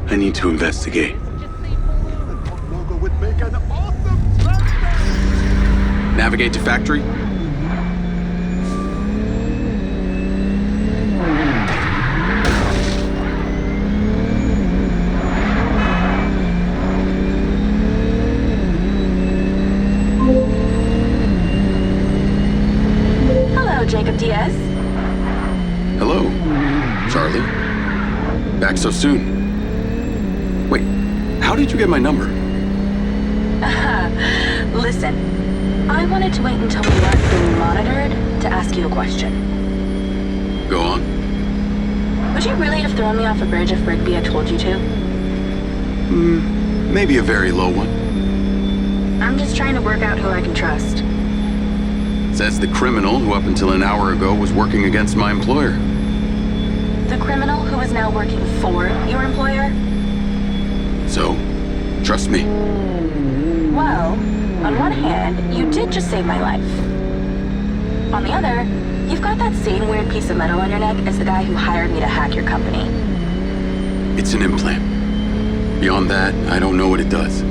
I need to investigate. Navigate to factory. Hello, Jacob Diaz. Hello, Charlie. Back so soon. Wait, how did you get my number? Listen, I wanted to wait until we weren't being monitored to ask you a question. Go on. Would you really have thrown me off a bridge if Rigby had told you to? Maybe a very low one. I'm just trying to work out who I can trust. Says the criminal who up until an hour ago was working against my employer. The criminal who is now working for your employer? So, trust me. Well, on one hand, you did just save my life. On the other, you've got that same weird piece of metal on your neck as the guy who hired me to hack your company. It's an implant. Beyond that, I don't know what it does.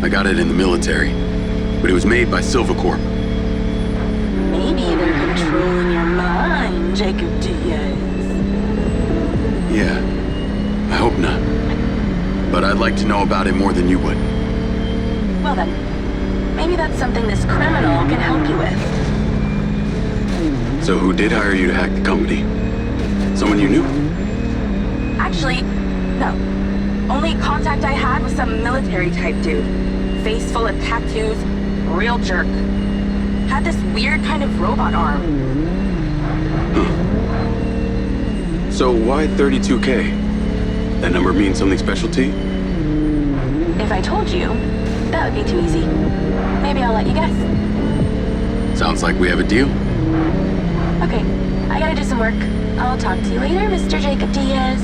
I got it in the military, but it was made by Silva Corp. Maybe they're controlling your mind, Jacob Diaz. Yeah, I hope not. But I'd like to know about it more than you would. Well then, maybe that's something this criminal can help you with. So who did hire you to hack the company? Someone you knew? Actually, no. Only contact I had was some military type dude. Face full of tattoos, real jerk. Had this weird kind of robot arm. Huh. So why 32K? That number means something special to you? If I told you, that would be too easy. Maybe I'll let you guess. Sounds like we have a deal. Okay, I gotta do some work. I'll talk to you later, Mr. Jacob Diaz.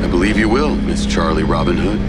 I believe you will, Miss Charlie Robin Hood.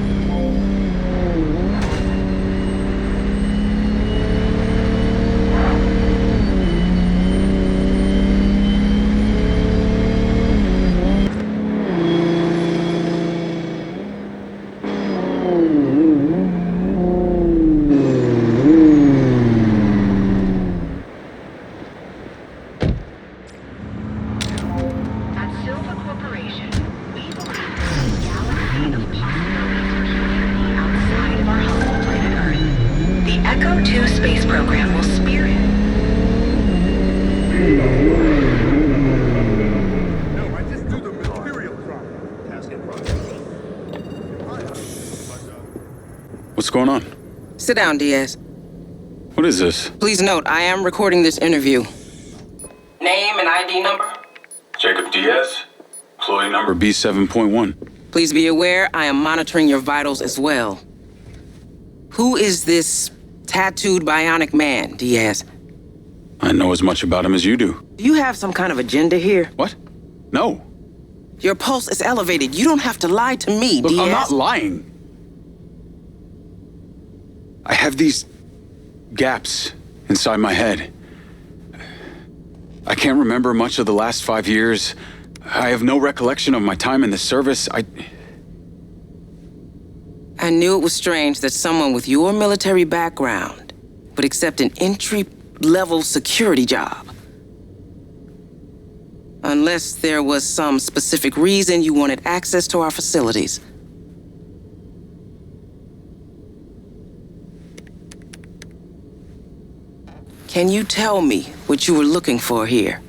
What's going on? Sit down, Diaz. What is this? Please note, I am recording this interview. Name and ID number? Jacob Diaz. Employee number B7.1. Please be aware, I am monitoring your vitals as well. Who is this tattooed bionic man, Diaz? I know as much about him as you do. Do you have some kind of agenda here? What? No. Your pulse is elevated. You don't have to lie to me, Look, Diaz. I'm not lying. I have these gaps inside my head. I can't remember much of the last 5 years. I have no recollection of my time in the service. I knew it was strange that someone with your military background would accept an entry-level security job. Unless there was some specific reason you wanted access to our facilities. Can you tell me what you were looking for here?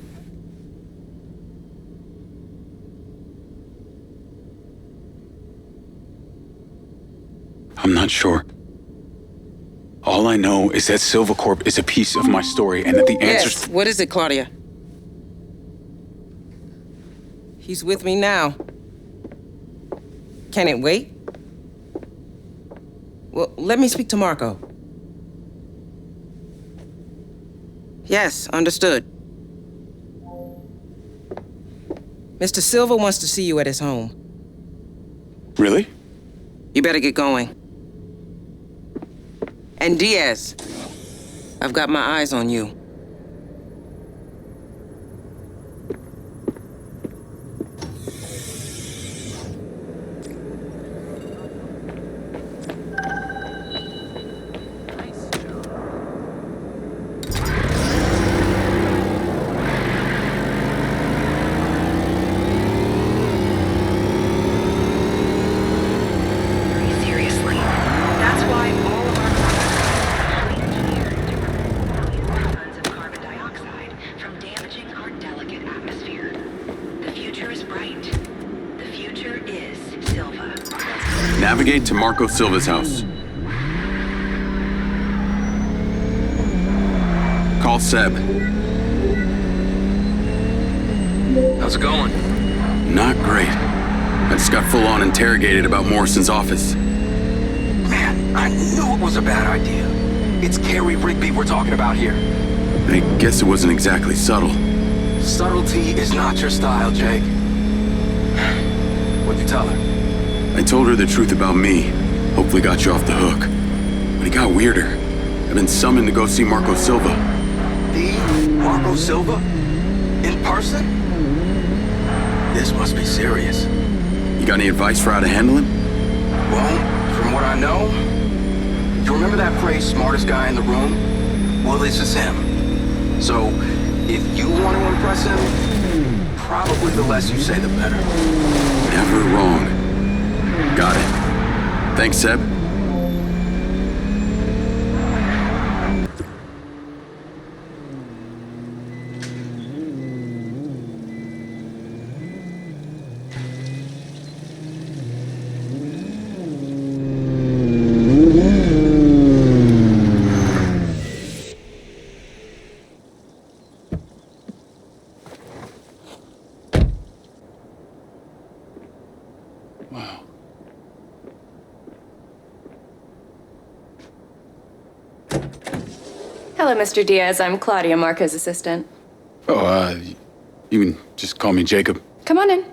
I'm not sure. All I know is that Silva Corp is a piece of my story and that the answers... Yes, what is it, Claudia? He's with me now. Can it wait? Well, let me speak to Marco. Yes, understood. Mr. Silva wants to see you at his home. Really? You better get going. And Diaz, I've got my eyes on you. Silva. Navigate to Marco Silva's house. Call Seb. How's it going? Not great. I just got full-on interrogated about Morrison's office. Man, I knew it was a bad idea. It's Carrie Rigby we're talking about here. I guess it wasn't exactly subtle. Subtlety is not your style, Jake. What'd you tell her? I told her the truth about me. Hopefully got you off the hook. But it got weirder. I've been summoned to go see Marco Silva. The Marco Silva? In person? This must be serious. You got any advice for how to handle him? Well, from what I know, you remember that phrase, smartest guy in the room? Well, this is him. So, if you want to impress him, probably the less you say, the better. Never wrong. Got it. Thanks, Seb. Wow. Hello, Mr. Diaz. I'm Claudia, Marco's assistant. Oh, you can just call me Jacob. Come on in.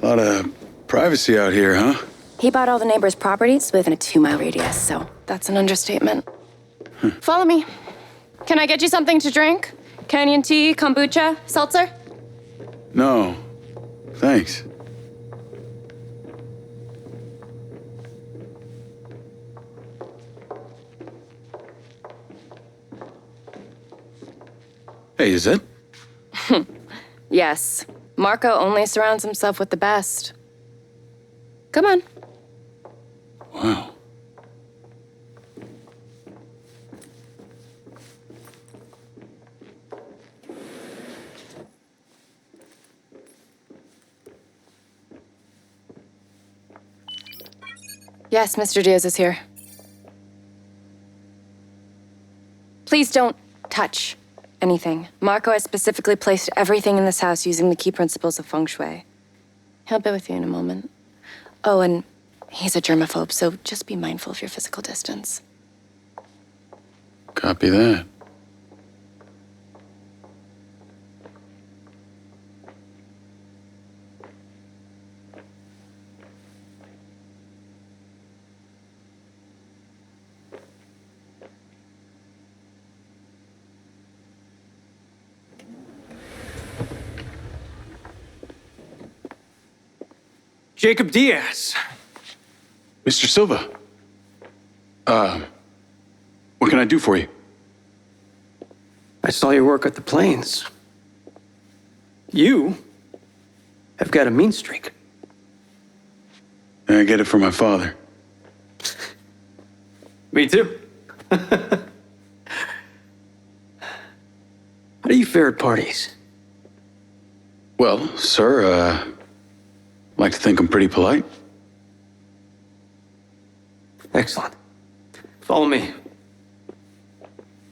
A lot of privacy out here, huh? He bought all the neighbors' properties within a 2-mile radius, so that's an understatement. Follow me. Can I get you something to drink? Canyon tea, kombucha, seltzer? No, thanks. Hey, is it? Yes. Marco only surrounds himself with the best. Come on. Wow. Yes, Mr. Diaz is here. Please don't touch anything. Marco has specifically placed everything in this house using the key principles of feng shui. He'll be with you in a moment. Oh, and he's a germaphobe, so just be mindful of your physical distance. Copy that. Jacob Diaz. Mr. Silva. What can I do for you? I saw your work at the Plains. You have got a mean streak. I get it from my father. Me too. How do you fare at parties? Well, sir, like to think I'm pretty polite. Excellent. Follow me.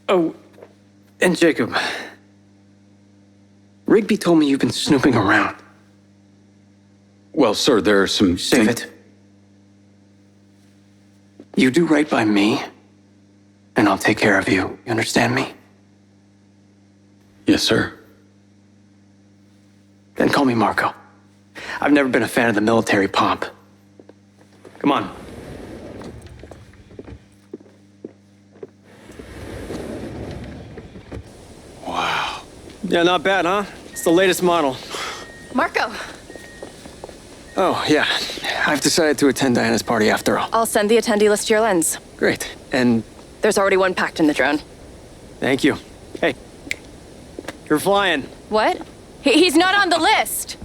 Oh, and Jacob. Rigby told me you've been snooping around. Well, sir, there are some Save it. You do right by me, and I'll take care of you. You understand me? Yes, sir. Then call me Marco. I've never been a fan of the military pomp. Come on. Wow. Yeah, not bad, huh? It's the latest model. Marco, Oh, yeah. I've decided to attend Diana's party after all. I'll send the attendee list to your lens. Great. And There's already one packed in the drone. thank you. Hey, you're flying. What? He's not on the list!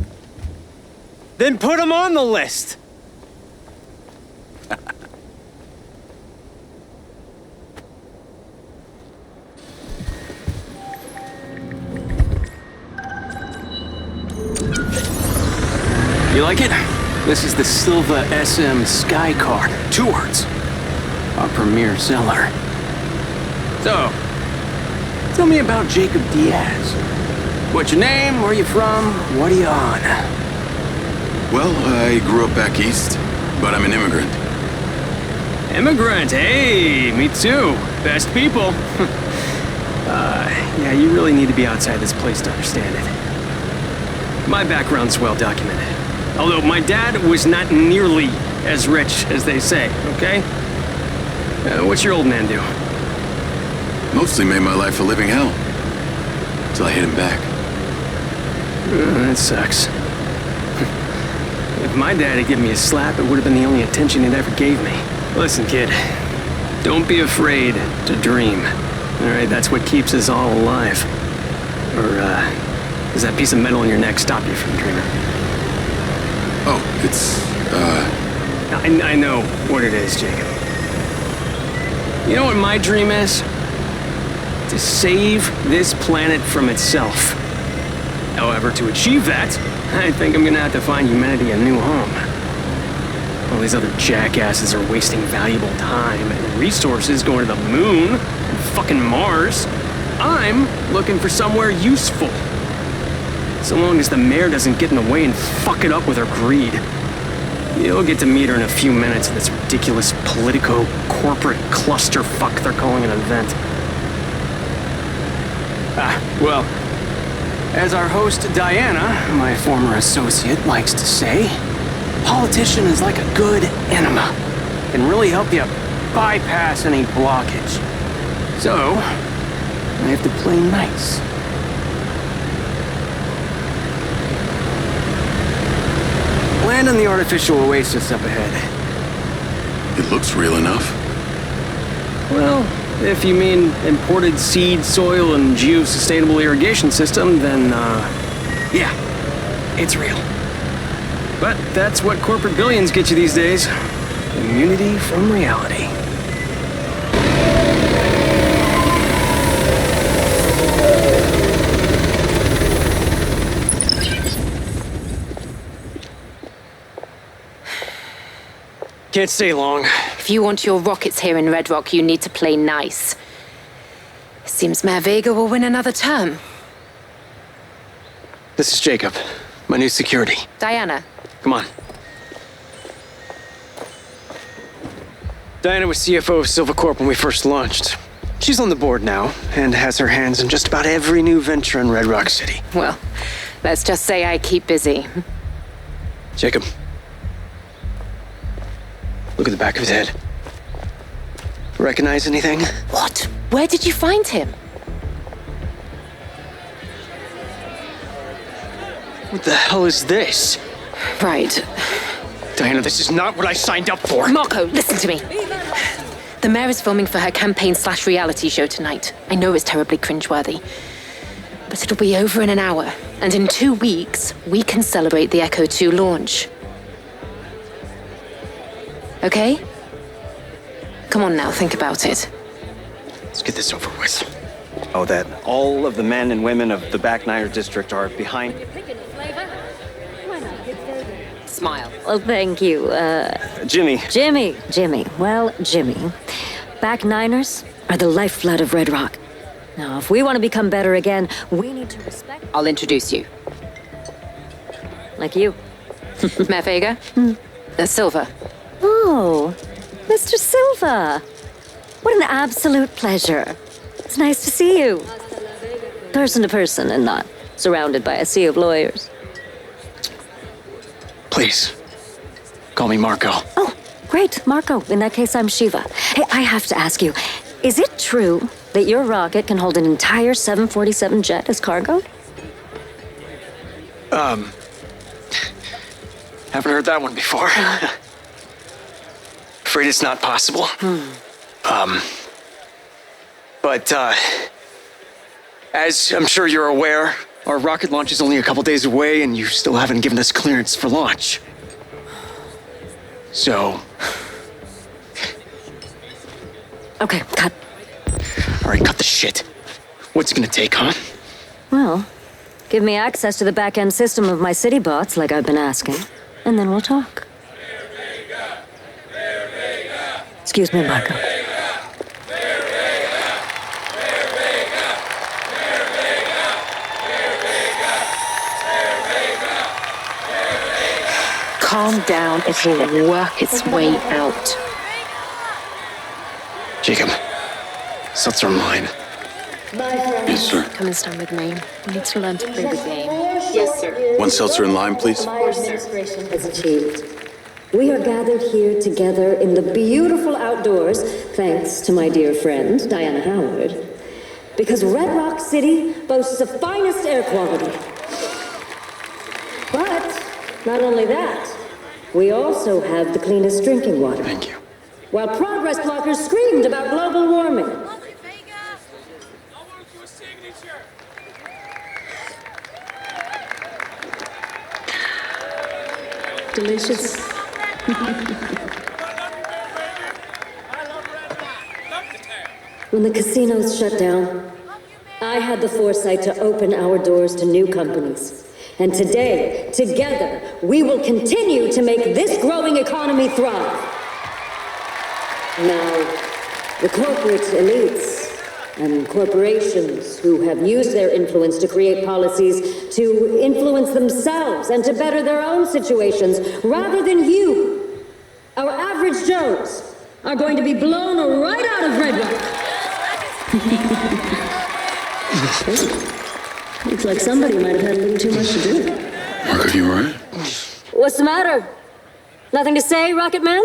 Then put him on the list. You like it? This is the Silva SM Sky Car. 2 words. Our premier seller. So, tell me about Jacob Diaz. What's your name? Where you from? What are you on? Well, I grew up back east, but I'm an immigrant. Immigrant, hey, me too. Best people. Yeah, you really need to be outside this place to understand it. My background's well documented. Although my dad was not nearly as rich as they say, okay? What's your old man do? Mostly made my life a living hell. Till I hit him back. That sucks. If my dad had given me a slap, it would have been the only attention he'd ever gave me. Listen, kid. Don't be afraid to dream. Alright, that's what keeps us all alive. Or, does that piece of metal in your neck stop you from dreaming? Oh, it's, I know what it is, Jacob. You know what my dream is? To save this planet from itself. However, to achieve that, I think I'm gonna have to find humanity a new home. All these other jackasses are wasting valuable time and resources going to the moon and fucking Mars. I'm looking for somewhere useful. So long as the mayor doesn't get in the way and fuck it up with her greed. You'll get to meet her in a few minutes at this ridiculous politico-corporate clusterfuck they're calling an event. Well, as our host Diana, my former associate, likes to say, politician is like a good enema. Can really help you bypass any blockage. So, I have to play nice. Land on the artificial oasis up ahead. it looks real enough. Well, if you mean imported seed, soil, and geosustainable irrigation system, then, yeah, it's real. But that's what corporate billions get you these days. Immunity from reality. Can't stay long. If you want your rockets here in Redrock, you need to play nice. Seems Mayor Vega will win another term. This is Jacob, my new security. Diana. Come on. Diana was CFO of Silva Corp when we first launched. She's on the board now, and has her hands in just about every new venture in Redrock City. Well, let's just say I keep busy. Jacob. Look at the back of his head. Recognize anything? What? Where did you find him? What the hell is this? Right. Diana, this is not what I signed up for. Marco, listen to me. The mayor is filming for her campaign/reality show tonight. I know it's terribly cringeworthy. But it'll be over in an hour. And in 2 weeks, we can celebrate the Echo 2 launch. Okay? Come on now, think about it. Let's get this over with. Oh, that all of the men and women of the Back Niner district are behind. Smile. Well, thank you. Jimmy. Jimmy. Well, Jimmy. Back Niners are the lifeblood of Red Rock. Now, if we want to become better again, we need to respect... I'll introduce you. Like you. Mayor Vega? Silva. Oh, Mr. Silva. What an absolute pleasure. It's nice to see you. Person to person and not surrounded by a sea of lawyers. Please. Call me Marco. Oh, great, Marco. In that case, I'm Shiva. Hey, I have to ask you, is it true that your rocket can hold an entire 747 jet as cargo? Haven't heard that one before. Afraid it's not possible. But, as I'm sure you're aware, our rocket launch is only a couple days away and you still haven't given us clearance for launch. So... Okay, cut. All right, cut the shit. What's it gonna take, huh? Well, give me access to the back-end system of my city bots like I've been asking. and then we'll talk. Excuse me, Marco. Calm down, it will work its way out. Jacob, Suts are mine. Yes, sir. Come and stand with me. We need to learn to play the game. Yes, sir. One seltzer and lime, please. My administration has achieved. We are gathered here together in the beautiful outdoors, thanks to my dear friend, Diana Howard, because Redrock City boasts the finest air quality. But not only that, we also have the cleanest drinking water. Thank you. While progress blockers screamed about global warming. Delicious. When the casinos shut down, I had the foresight to open our doors to new companies. And today, together, we will continue to make this growing economy thrive. Now, the corporate elites and corporations who have used their influence to create policies to influence themselves and to better their own situations, rather than you, our average Joes, are going to be blown right out of Redrock. Looks like somebody might have had a little too much to do. Mark, are you all right? What's the matter? Nothing to say, Rocket Man?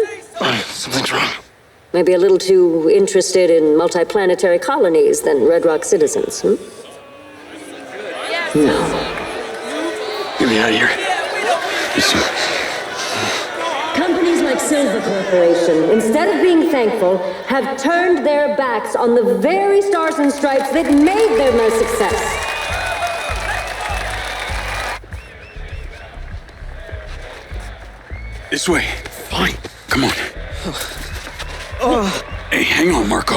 Something's wrong. Maybe a little too interested in multiplanetary colonies than Redrock citizens, hmm? No. Get me out of here. Yes, sir. Companies like Silva Corporation, instead of being thankful, have turned their backs on the very stars and stripes that made them a success. This way. Fine. Come on. Hey, hang on, Marco.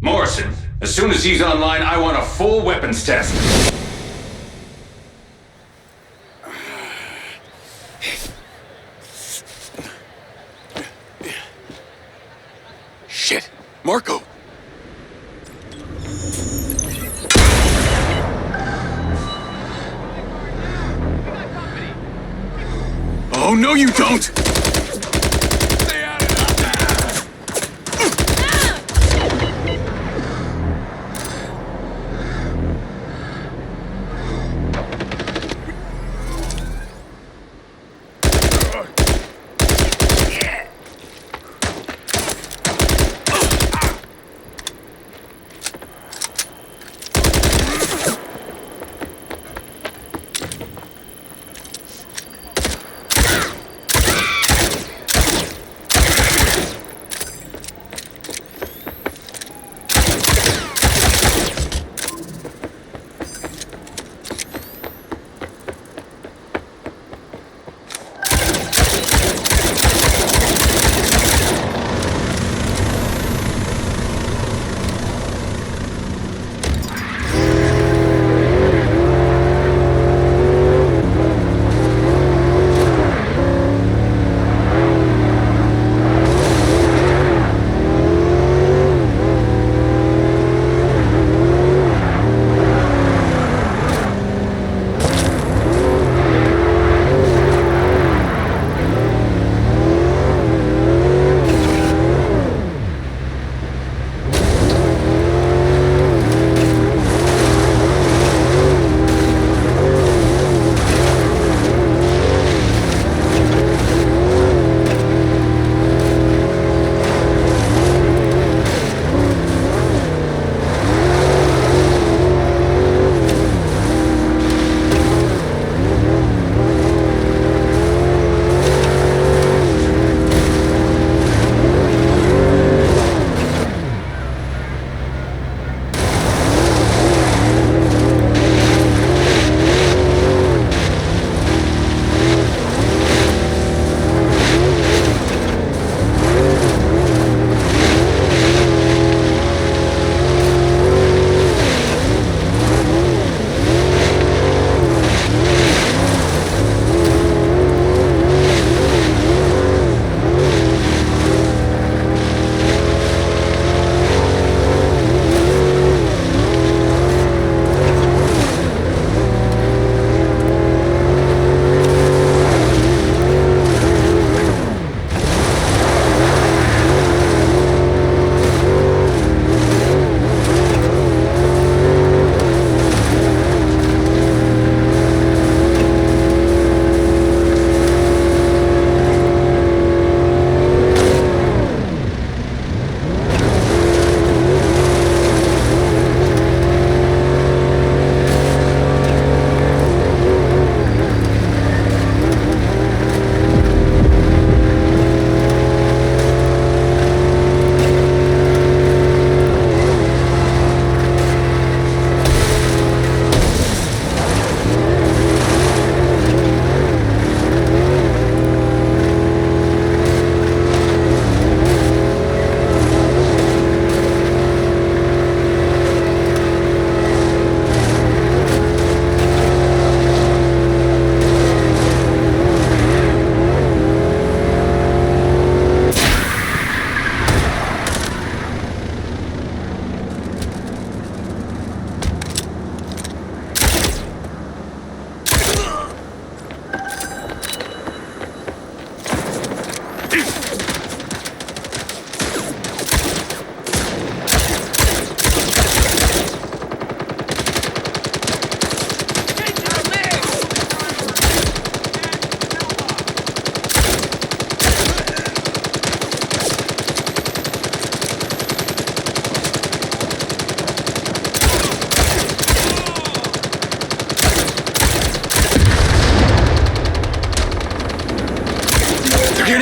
Morrison, as soon as he's online, I want a full weapons test. Shit. Marco. Oh, no, you don't!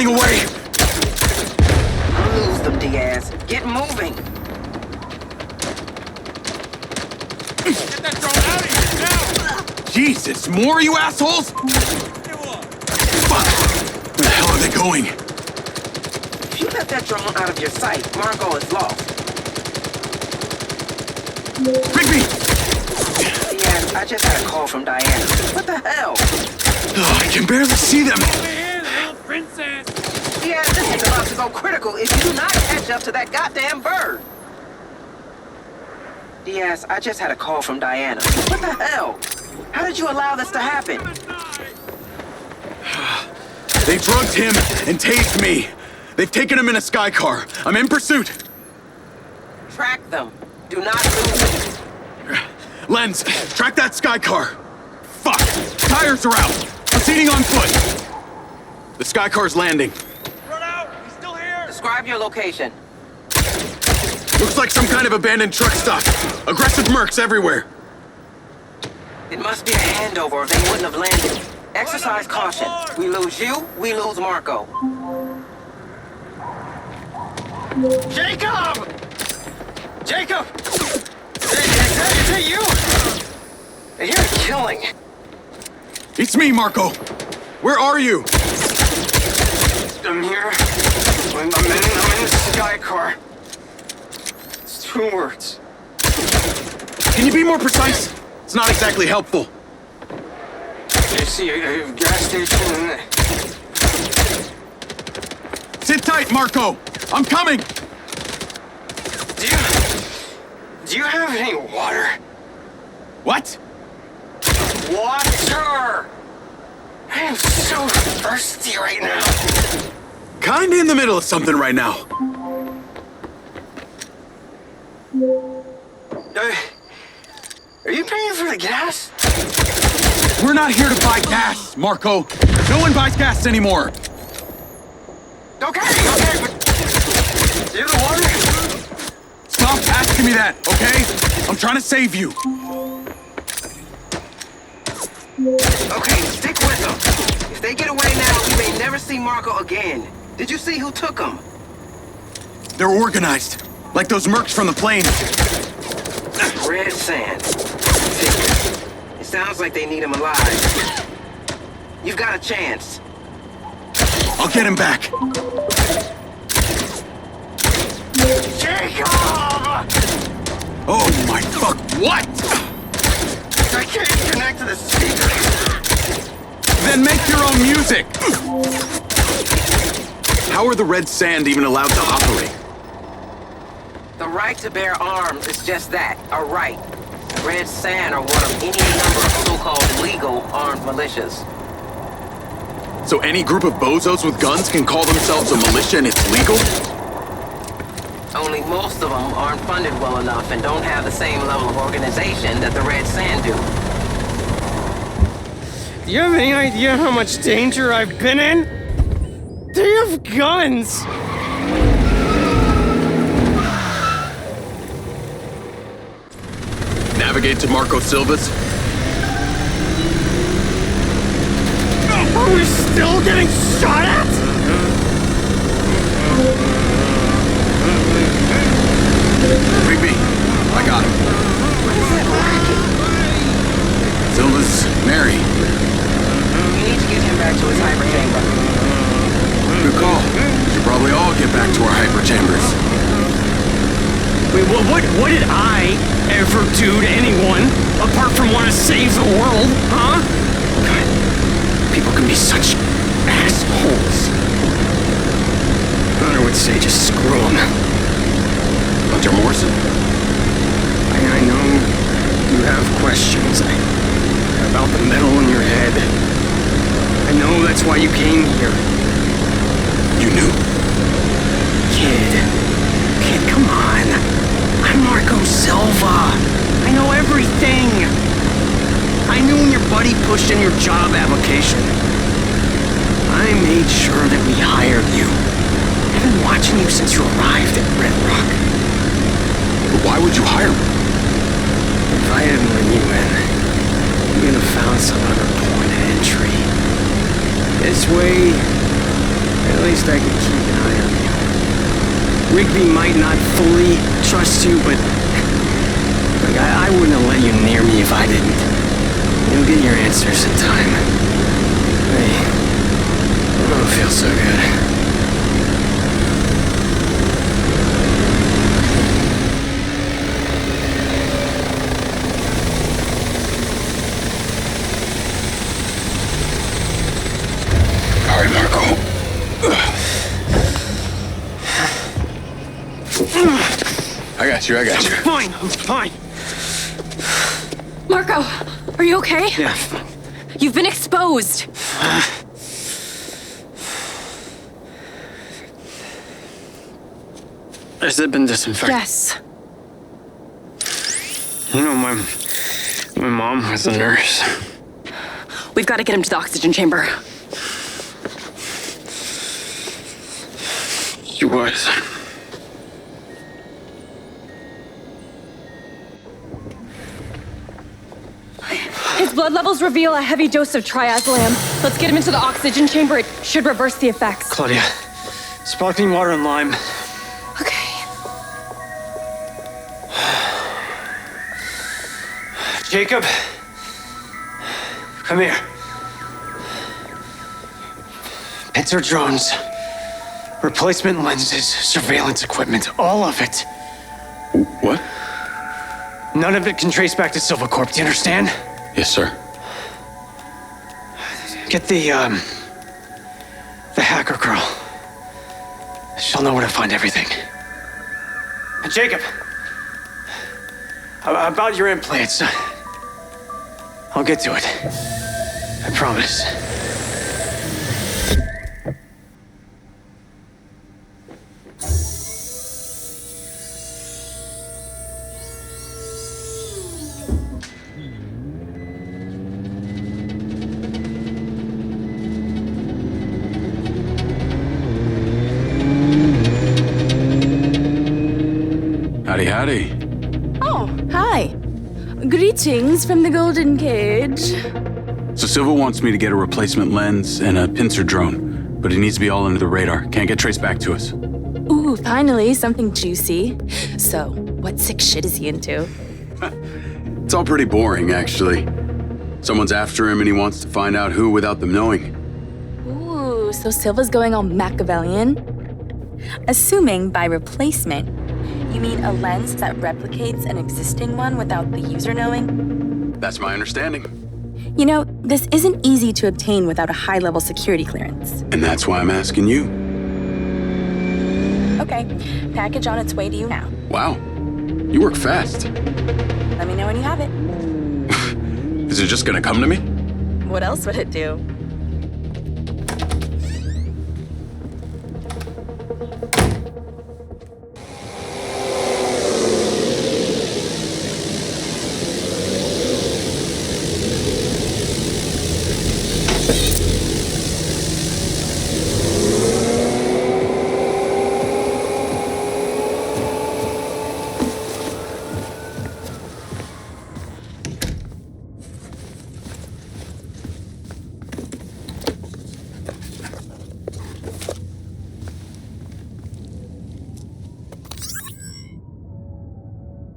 away! Lose them, Diaz. Get moving. Get that drone out of here now! Jesus, more you assholes? Fuck! Where the hell are they going? If you let that drone out of your sight, Marco is lost. Rigby! Diaz, I just had a call from Diana. What the hell? Oh, I can barely see them. Over here, little princess! Diaz, this is about to go critical if you do not catch up to that goddamn bird. Diaz, I just had a call from Diana. What the hell? How did you allow this to happen? They drugged him and tased me. They've taken him in a sky car. I'm in pursuit. Track them. Do not lose them. Lens, track that sky car. Fuck! Tires are out. Proceeding on foot. The sky car's landing. Run out! He's still here! Describe your location. Looks like some kind of abandoned truck stop. Aggressive mercs everywhere. It must be a handover or they wouldn't have landed. Exercise caution. We lose you, we lose Marco. Jacob! Jacob! Is it you? I hear a killing. It's me, Marco. Where are you? I'm here. I'm in the sky car. It's 2 words. Can you be more precise? It's not exactly helpful. I see a gas station. Sit tight, Marco. I'm coming. Do you have any water? What? Water! I am so thirsty right now. Kinda in the middle of something right now. Are you paying for the gas? We're not here to buy gas, Marco. No one buys gas anymore. Okay, but... Do you have the water? Stop asking me that, okay? I'm trying to save you. Okay, stick with them. If they get away now, we may never see Marco again. Did you see who took them? They're organized, like those mercs from the plane. Red Sand. It sounds like they need him alive. You've got a chance. I'll get him back. Jacob! Oh my fuck, what? I can't connect to the speaker. Then make your own music. How are the Red Sand even allowed to operate? The right to bear arms is just that, a right. Red Sand are one of any number of so-called legal armed militias. So any group of bozos with guns can call themselves a militia and it's legal? Only most of them aren't funded well enough and don't have the same level of organization that the Red Sand do. Do you have any idea how much danger I've been in? They have guns! Navigate to Marco Silva's. Are we still getting shot at? Rigby, I got him. What is that racket? Silva's Mary. We need to get him back to his hyperchamber. Good call. We should probably all get back to our hyperchambers. Wait, what did I ever do to anyone, apart from want to save the world, huh? God, people can be such assholes. Hunter would say just screw them. Hunter Morrison. I know you have questions about the metal in your head. I know that's why you came here. You knew? Kid, come on. I'm Marco Silva. I know everything. I knew when your buddy pushed in your job application. I made sure that we hired you. I've been watching you since you arrived at Redrock. But why would you hire me? If I hadn't let you in, you would have found some other point of entry. This way, at least respect and keep an eye on you. Rigby might not fully trust you, but look, I wouldn't have let you near me if I didn't. You'll get your answers in time. Hey, oh, it feels so good. All right, Marco. I got you. I'm fine. Marco, are you okay? Yeah. You've been exposed. Has it been disinfected? Yes. You know, my mom was a nurse. We've got to get him to the oxygen chamber. She was. His blood levels reveal a heavy dose of triazolam. Let's get him into the oxygen chamber. It should reverse the effects. Claudia, sparkling water and lime. Okay. Jacob, come here. Pincer drones, replacement lenses, surveillance equipment, all of it. What? None of it can trace back to Silva Corp, do you understand? Yes, sir. Get the hacker girl. She'll know where to find everything. And Jacob, about your implants, I'll get to it. I promise. Howdy. Oh, hi. Greetings from the Golden Cage. So Silva wants me to get a replacement lens and a pincer drone, but it needs to be all under the radar. Can't get traced back to us. Ooh, finally, something juicy. So, what sick shit is he into? It's all pretty boring, actually. Someone's after him and he wants to find out who without them knowing. Ooh, so Silva's going all Machiavellian? Assuming by replacement, you mean a lens that replicates an existing one without the user knowing? That's my understanding. You know, this isn't easy to obtain without a high-level security clearance. And that's why I'm asking you. Okay, package on its way to you now. Wow, you work fast. Let me know when you have it. Is it just gonna come to me? What else would it do?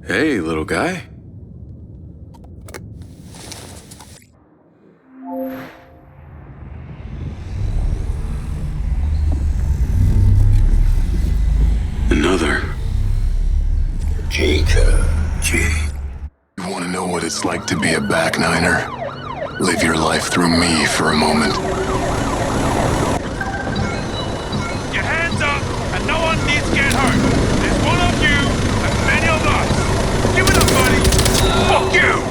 Hey, little guy. Another. Jacob. You want to know what it's like to be a back niner? Live your life through me for a moment. Your hands up, and no one needs to get hurt. There's one of you, and many of us. Give it up, buddy. Fuck you!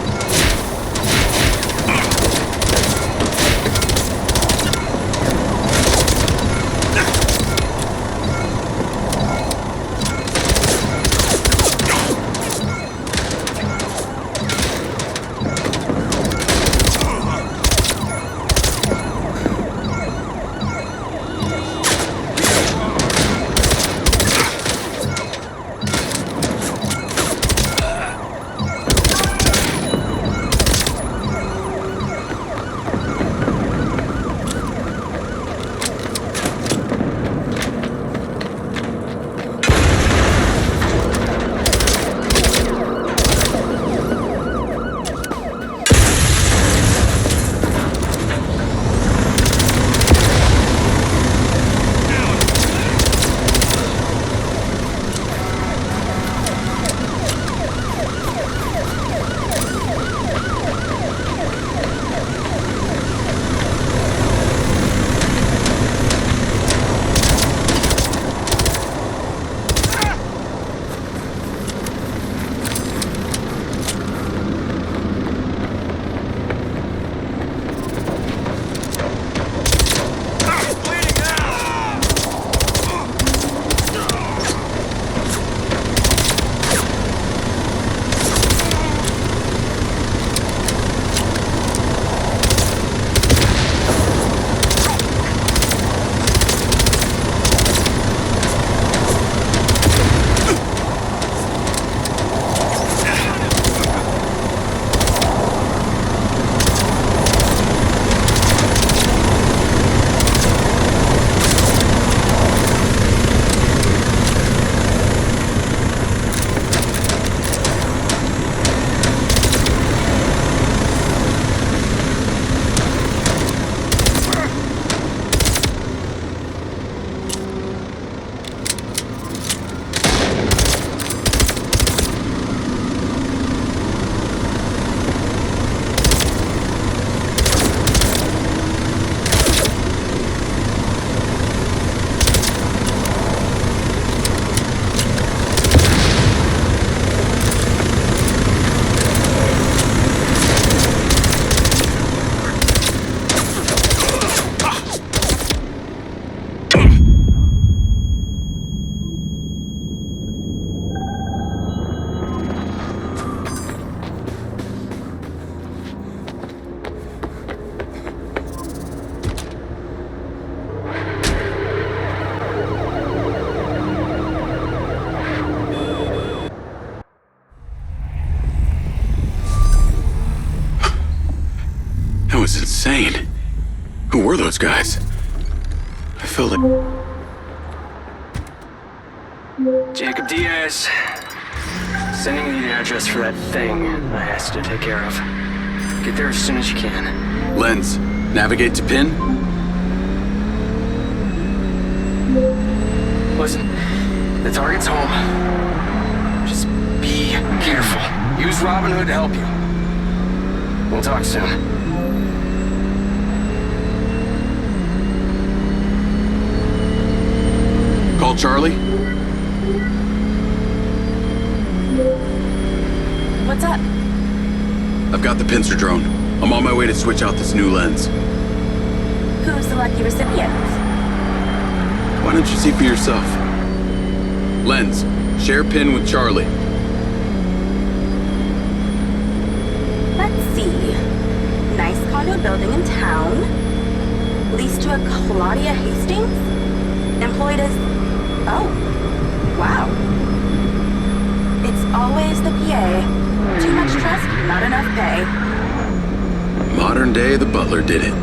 those guys. I felt like... Jacob Diaz. Sending you the address for that thing I asked you to take care of. Get there as soon as you can. Lens, navigate to pin? Listen, the target's home. Just be careful. Use Robin Hood to help you. We'll talk soon. Call Charlie? What's up? I've got the pincer drone. I'm on my way to switch out this new lens. Who's the lucky recipient? Why don't you see for yourself? Lens, share pin with Charlie. Let's see. Nice condo building in town. Leased to a Claudia Hastings? Employed as... Oh. Wow. It's always the PA. Too much trust, not enough pay. Modern day, the butler did it.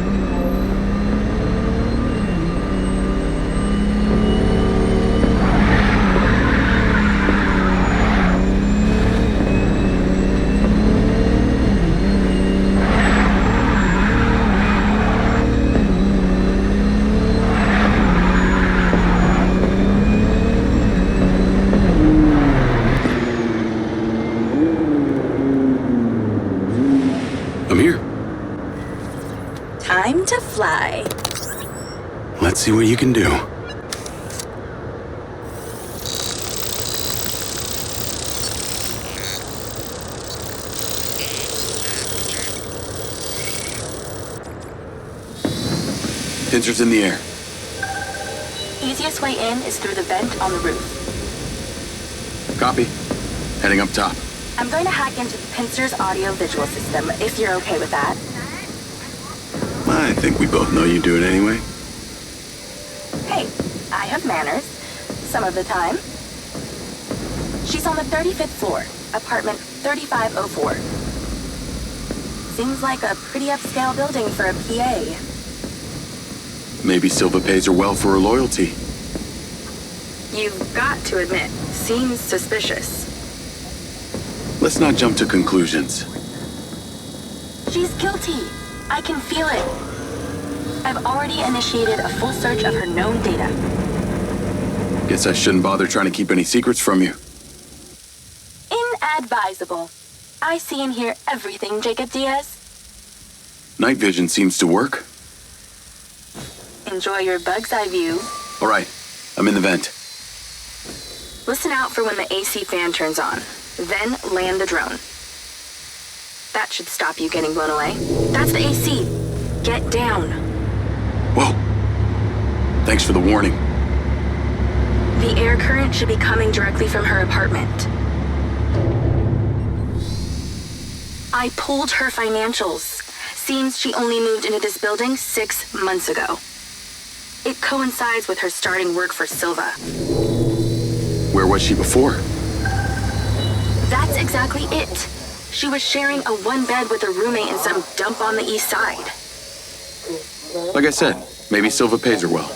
I'm here. Time to fly. Let's see what you can do. Pincer's in the air. Easiest way in is through the vent on the roof. Copy. Heading up top. I'm going to hack into the Pincer's audio-visual system, if you're okay with that. I think we both know you do it anyway. Hey, I have manners. Some of the time. She's on the 35th floor, apartment 3504. Seems like a pretty upscale building for a PA. Maybe Silva pays her well for her loyalty. You've got to admit, seems suspicious. Let's not jump to conclusions. She's guilty. I can feel it. I've already initiated a full search of her known data. Guess I shouldn't bother trying to keep any secrets from you. Inadvisable. I see and hear everything, Jacob Diaz. Night vision seems to work. Enjoy your bug's eye view. All right, I'm in the vent. Listen out for when the AC fan turns on. Then land the drone. That should stop you getting blown away. That's the AC. Get down. Whoa. Thanks for the warning. The air current should be coming directly from her apartment. I pulled her financials. Seems she only moved into this building 6 months ago. It coincides with her starting work for Silva. Where was she before? That's exactly it. She was sharing a one bed with a roommate in some dump on the east side. Like I said, maybe Silva pays her well.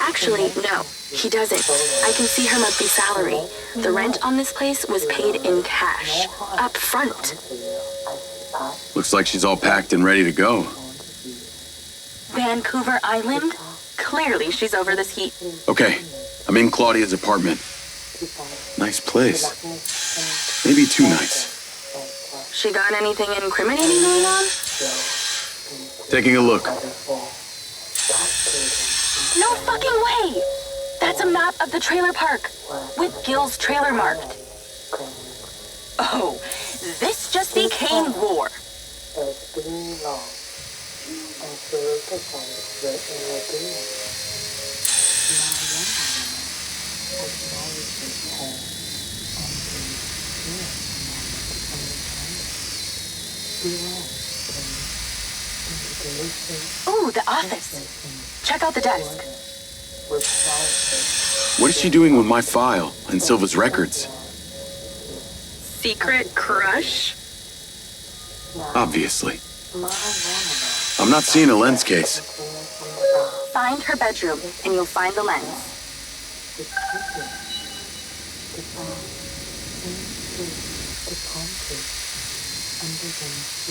Actually, no, he doesn't. I can see her monthly salary. The rent on this place was paid in cash, up front. Looks like she's all packed and ready to go. Vancouver Island? Clearly she's over this heat. Okay, I'm in Claudia's apartment. Nice place. Maybe too nice. She got anything incriminating going on? Taking a look. No fucking way! That's a map of the trailer park, with Gil's trailer marked. Oh, this just became war. Ooh, the office. Check out the desk. What is she doing with my file and Silva's records? Secret crush? Obviously. I'm I'm not seeing a lens case. Find her bedroom, and you'll find the lens.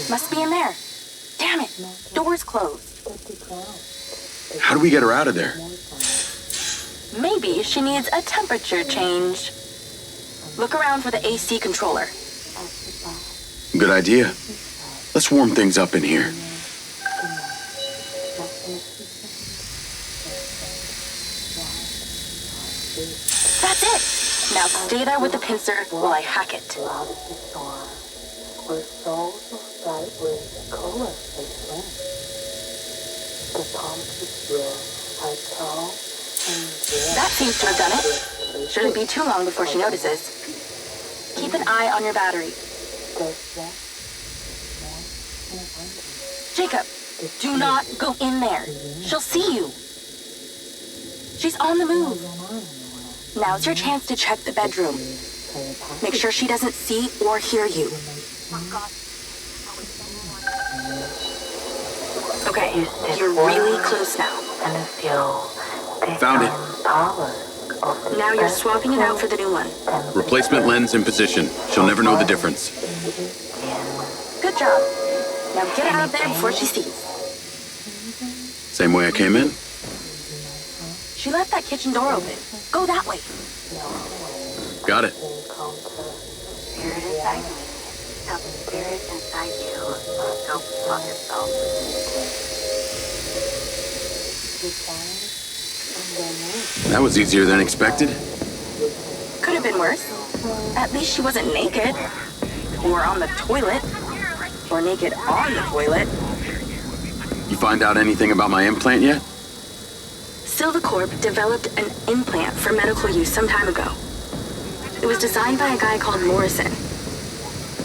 Must be in there. Damn it. Door's closed. How do we get her out of there? Maybe she needs a temperature change. Look around for the AC controller. Good idea. Let's warm things up in here. That's it. Now stay there with the pincer while I hack it. That seems to have done it. Shouldn't be too long before she notices. Keep an eye on your battery. Jacob, do not go in there. She'll see you. She's on the move. Now's your chance to check the bedroom. Make sure she doesn't see or hear you. Okay, you're really close now. Found it. Now you're swapping it out for the new one. Replacement lens in position. She'll never know the difference. Good job. Now get out of there before she sees. Same way I came in? She left that kitchen door open. Go that way. Got it. Spirit inside me. Tell the spirit inside you. Go fuck yourself. That was easier than expected. Could have been worse. At least she wasn't naked. Or on the toilet. Or naked on the toilet. You find out anything about my implant yet? Silva Corp developed an implant for medical use some time ago. It was designed by a guy called Morrison.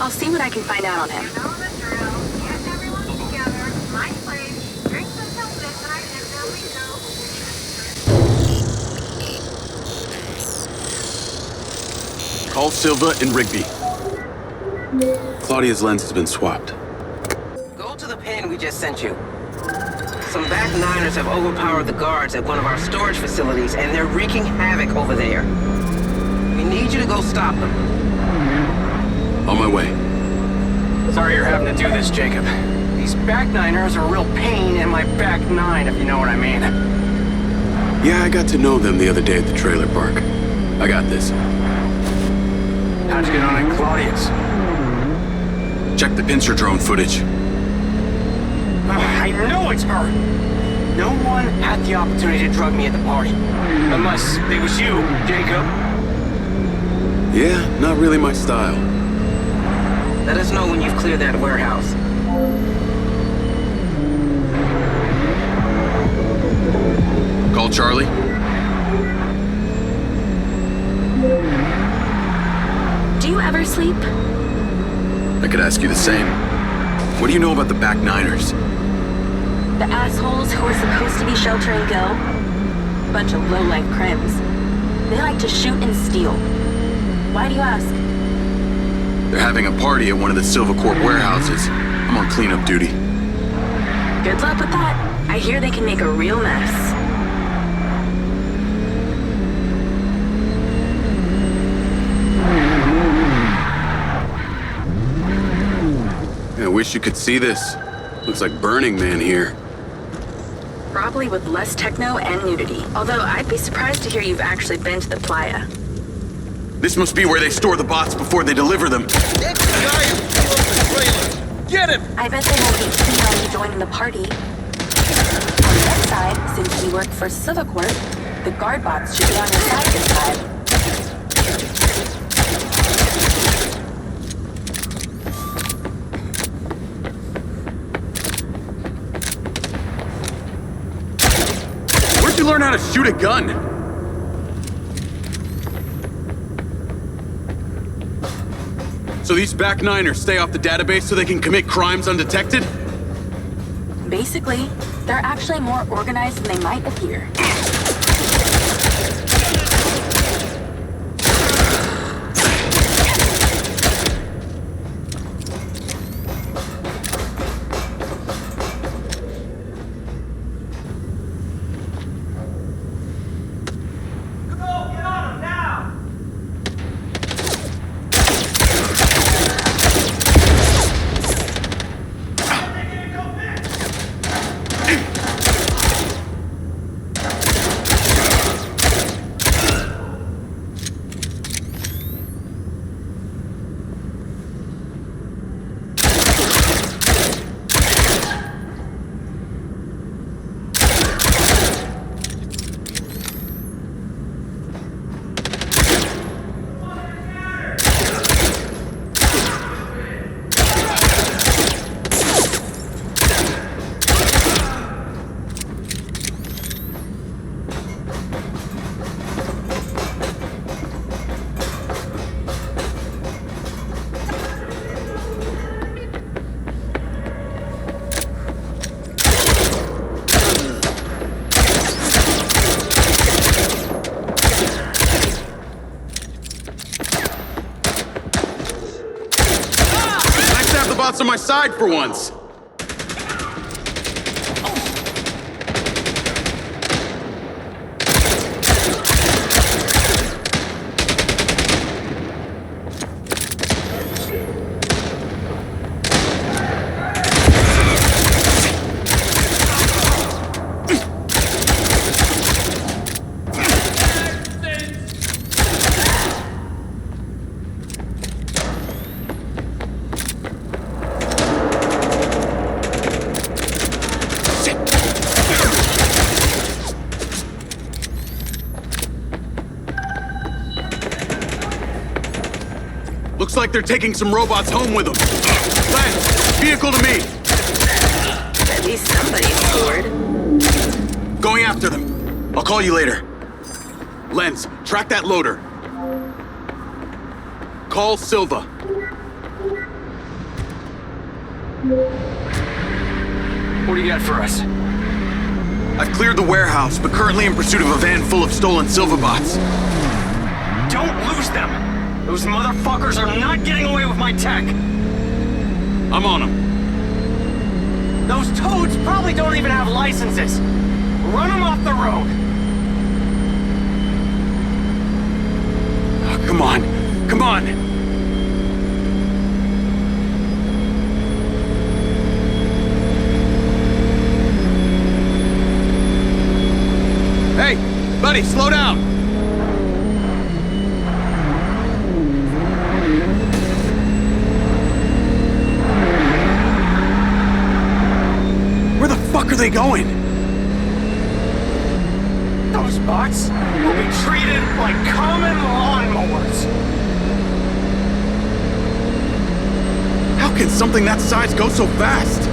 I'll see what I can find out on him. Call Silva and Rigby. Claudia's lens has been swapped. Go to the pin we just sent you. Some back niners have overpowered the guards at one of our storage facilities, and they're wreaking havoc over there. We need you to go stop them. On my way. Sorry you're having to do this, Jacob. These back niners are a real pain in my back nine, if you know what I mean. Yeah, I got to know them the other day at the trailer park. I got this. How'd you get on at Claudia's? Check the pincer drone footage. I know it's her! No one had the opportunity to drug me at the party. Unless it was you, Jacob. Yeah, not really my style. Let us know when you've cleared that warehouse. Call Charlie. Do you ever sleep? I could ask you the same. What do you know about the back niners? The assholes who are supposed to be sheltering Gil? Bunch of low-life crims. They like to shoot and steal. Why do you ask? They're having a party at one of the Silva Corp warehouses. I'm on cleanup duty. Good luck with that. I hear they can make a real mess. I wish you could see this. Looks like Burning Man here. Probably with less techno and nudity. Although I'd be surprised to hear you've actually been to the playa. This must be where they store the bots before they deliver them. Get the guy who blew up the trailer! Get him! I bet they won't be keen on you joining the party. On the other side, since you work for Silva Corp, the guard bots should be on your side this time. Where'd you learn how to shoot a gun? So these back niners stay off the database so they can commit crimes undetected? Basically, they're actually more organized than they might appear. robots on my side for once. Looks like they're taking some robots home with them. Len, vehicle to me. At least somebody's bored. Going after them. I'll call you later. Lens, track that loader. Call Silva. What do you got for us? I've cleared the warehouse, but currently in pursuit of a van full of stolen Silva bots. Don't lose them! Those motherfuckers are not getting away with my tech! I'm on them. Those toads probably don't even have licenses! Run them off the road! Oh, come on. Come on! Hey, buddy, slow down! Where the fuck are they going? Those bots will be treated like common lawnmowers. How can something that size go so fast?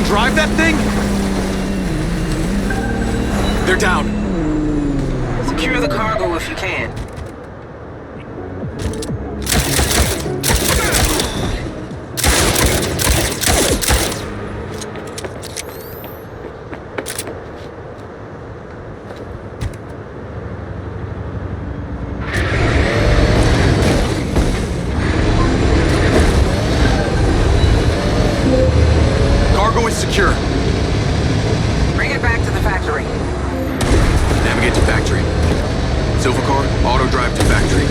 Drive that thing? They're down. Secure the cargo if you can. Secure. Bring it back to the factory. Navigate to factory. Silva car, auto drive to factory.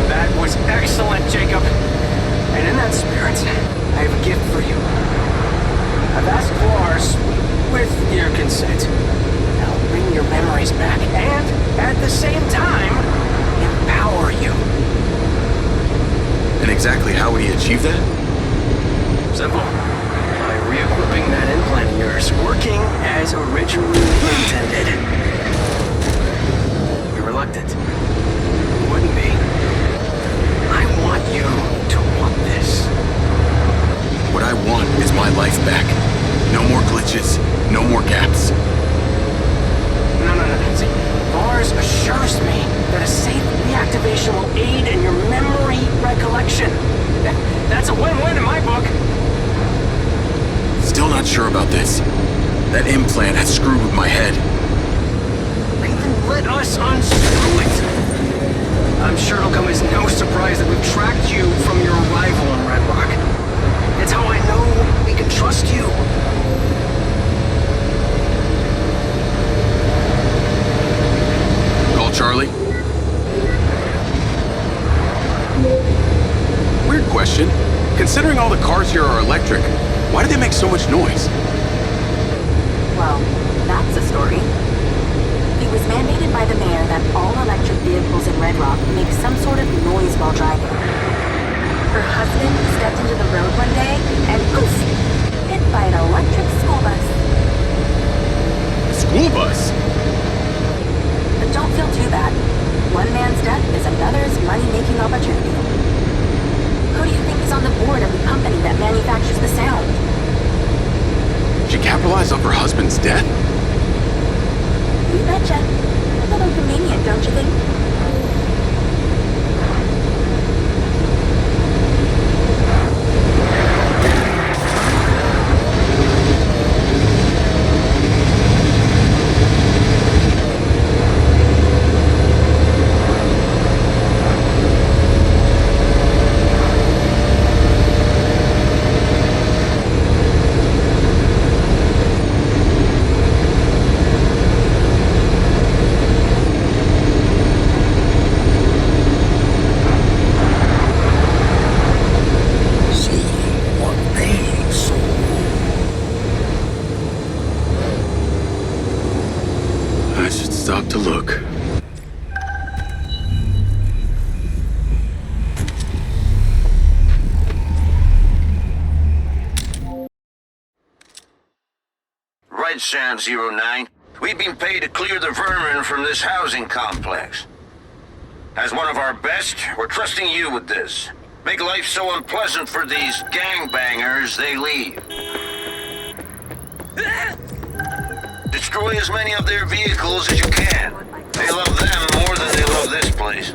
That was excellent, Jacob. And in that spirit, I have a gift for you. I've asked Lars, with your consent, to help bring your memories back and, at the same time, empower you. And exactly how would he achieve that? Simple. By re-equipping that implant of yours, working as originally intended. You're reluctant. You wouldn't be. I want you to want this. What I want is my life back. No more glitches, no more gaps. No. See, Lars assures me that a safe reactivation will aid in your memory recollection. That's a win-win in my book. Still not sure about this. That implant has screwed with my head. Then let us unscrew it. I'm sure it'll come as no surprise that we've tracked you from your arrival in Redrock. It's how I know we can trust you. Call Charlie. Weird question. Can Considering all the cars here are electric, why do they make so much noise? Well, that's a story. It was mandated by the mayor that all electric vehicles in Redrock make some sort of noise while driving. Her husband stepped into the road one day and poof! Hit by an electric school bus. A school bus? But don't feel too bad. One man's death is another's money-making opportunity. Who do you think is on the board of the company that manufactures the sound? She capitalized off her husband's death? You betcha. A little convenient, don't you think? To look. Red Sound 09. We've been paid to clear the vermin from this housing complex. As one of our best, we're trusting you with this. Make life so unpleasant for these gangbangers, they leave. Destroy as many of their vehicles as you can. They love them more than they love this place.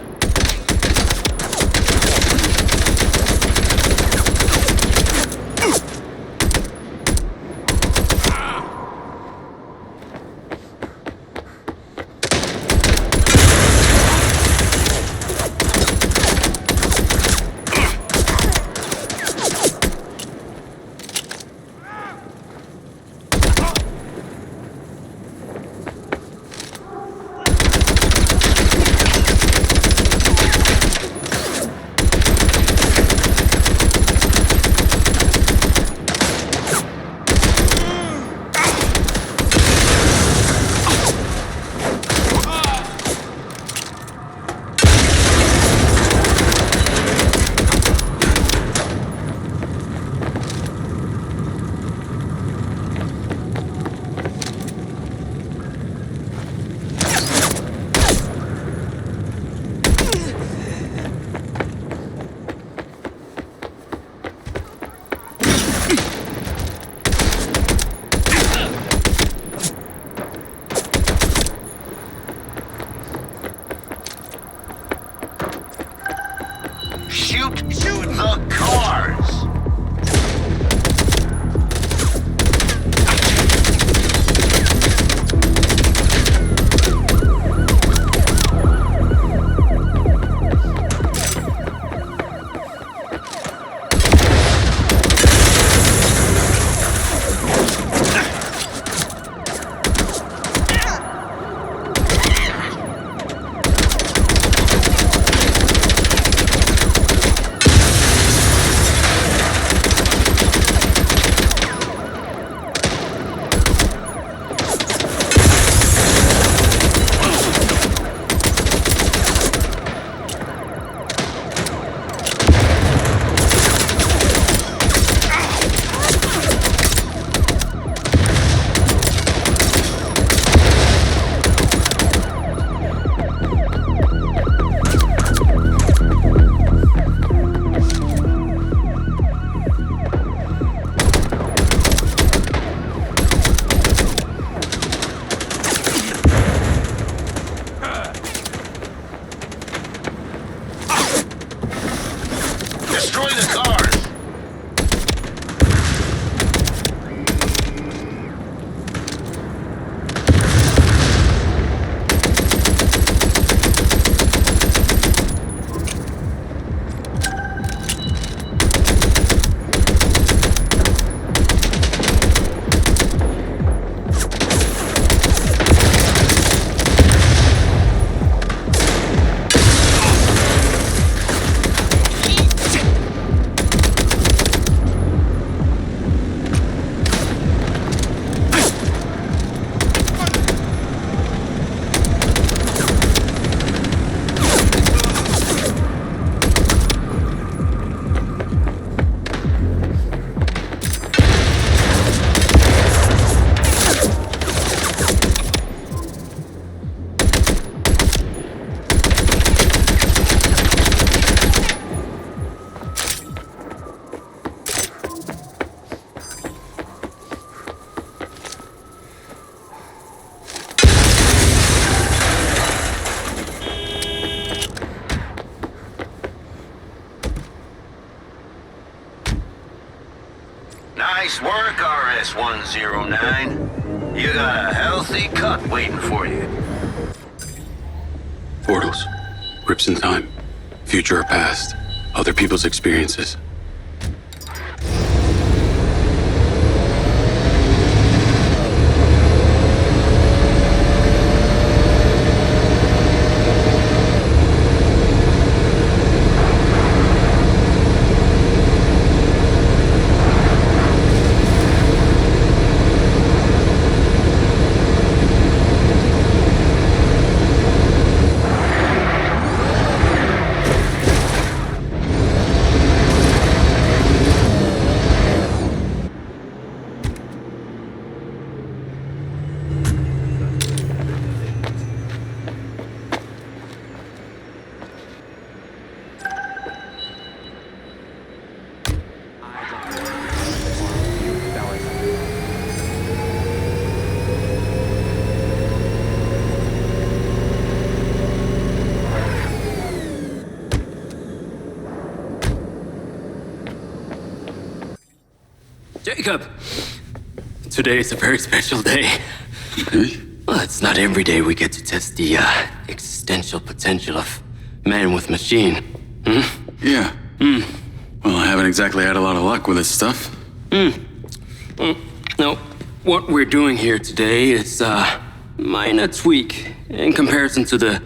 Shoot the cars! Nice work, RS-109. You got a healthy cut waiting for you. Portals. Grips in time. Future or past. Other people's experiences. Jacob! Today is a very special day. Well, it's not every day we get to test the existential potential of man with machine. Yeah. Well, I haven't exactly had a lot of luck with this stuff. No, what we're doing here today is a minor tweak in comparison to the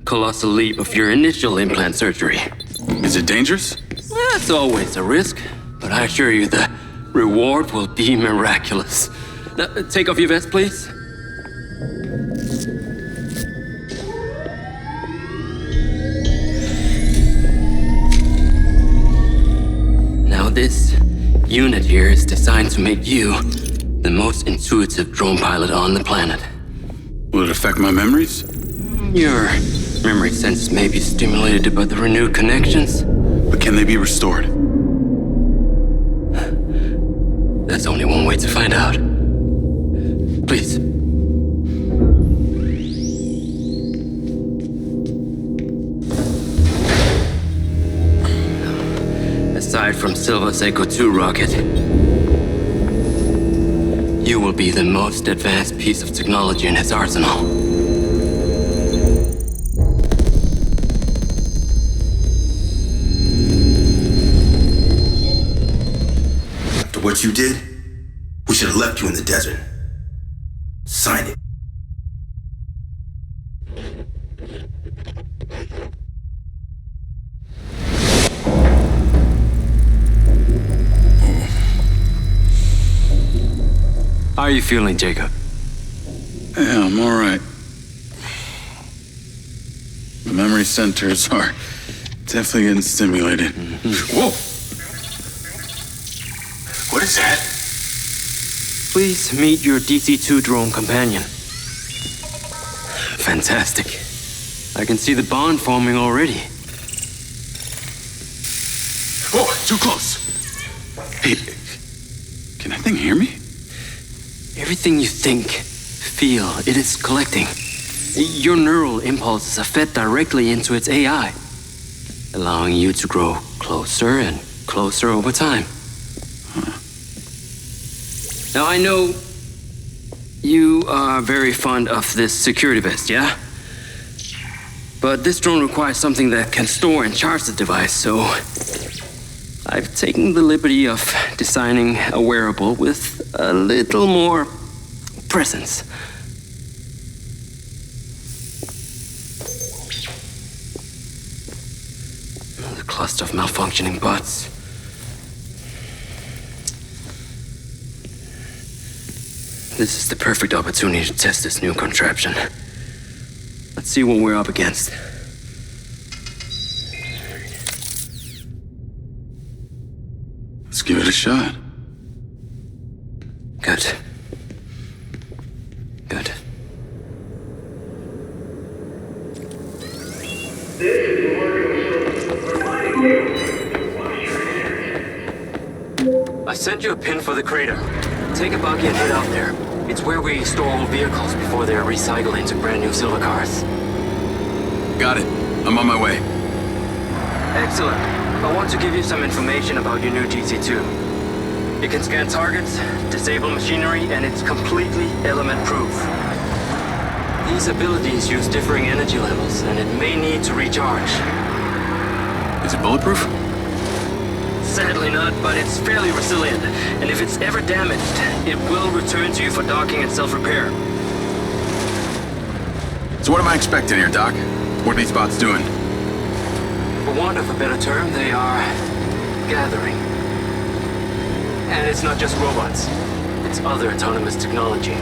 colossal leap of your initial implant surgery. Is it dangerous? That's always a risk, but I assure you the reward will be miraculous. Now, take off your vest, please. Now, this unit here is designed to make you the most intuitive drone pilot on the planet. Will it affect my memories? Your memory sense may be stimulated by the renewed connections. But can they be restored? There's only one way to find out. Please. Aside from Silva's Echo 2 rocket, you will be the most advanced piece of technology in his arsenal. After what you did, we should have left you in the desert. Sign it. How are you feeling, Jacob? Yeah, I'm all right. The memory centers are definitely getting stimulated. Whoa! What is that? Please meet your DC-2 drone companion. Fantastic. I can see the bond forming already. Whoa, too close. Hey, can that thing hear me? Everything you think, feel, it is collecting. Your neural impulses are fed directly into its AI, allowing you to grow closer and closer over time. Now, I know you are very fond of this security vest, yeah? But this drone requires something that can store and charge the device, so I've taken the liberty of designing a wearable with a little more presence. The cluster of malfunctioning bots. This is the perfect opportunity to test this new contraption. Let's see what we're up against. Let's give it a shot. Good. Good. I sent you a pin for the crater. Take a buggy and head out there. It's where we store old vehicles before they're recycled into brand new Silva cars. Got it. I'm on my way. Excellent. I want to give you some information about your new DC-2. It can scan targets, disable machinery, and it's completely element-proof. These abilities use differing energy levels, and it may need to recharge. Is it bulletproof? Sadly not, but it's fairly resilient, and if it's ever damaged, it will return to you for docking and self-repair. So what am I expecting here, Doc? What are these bots doing? For want of a better term, they are gathering. And it's not just robots. It's other autonomous technology.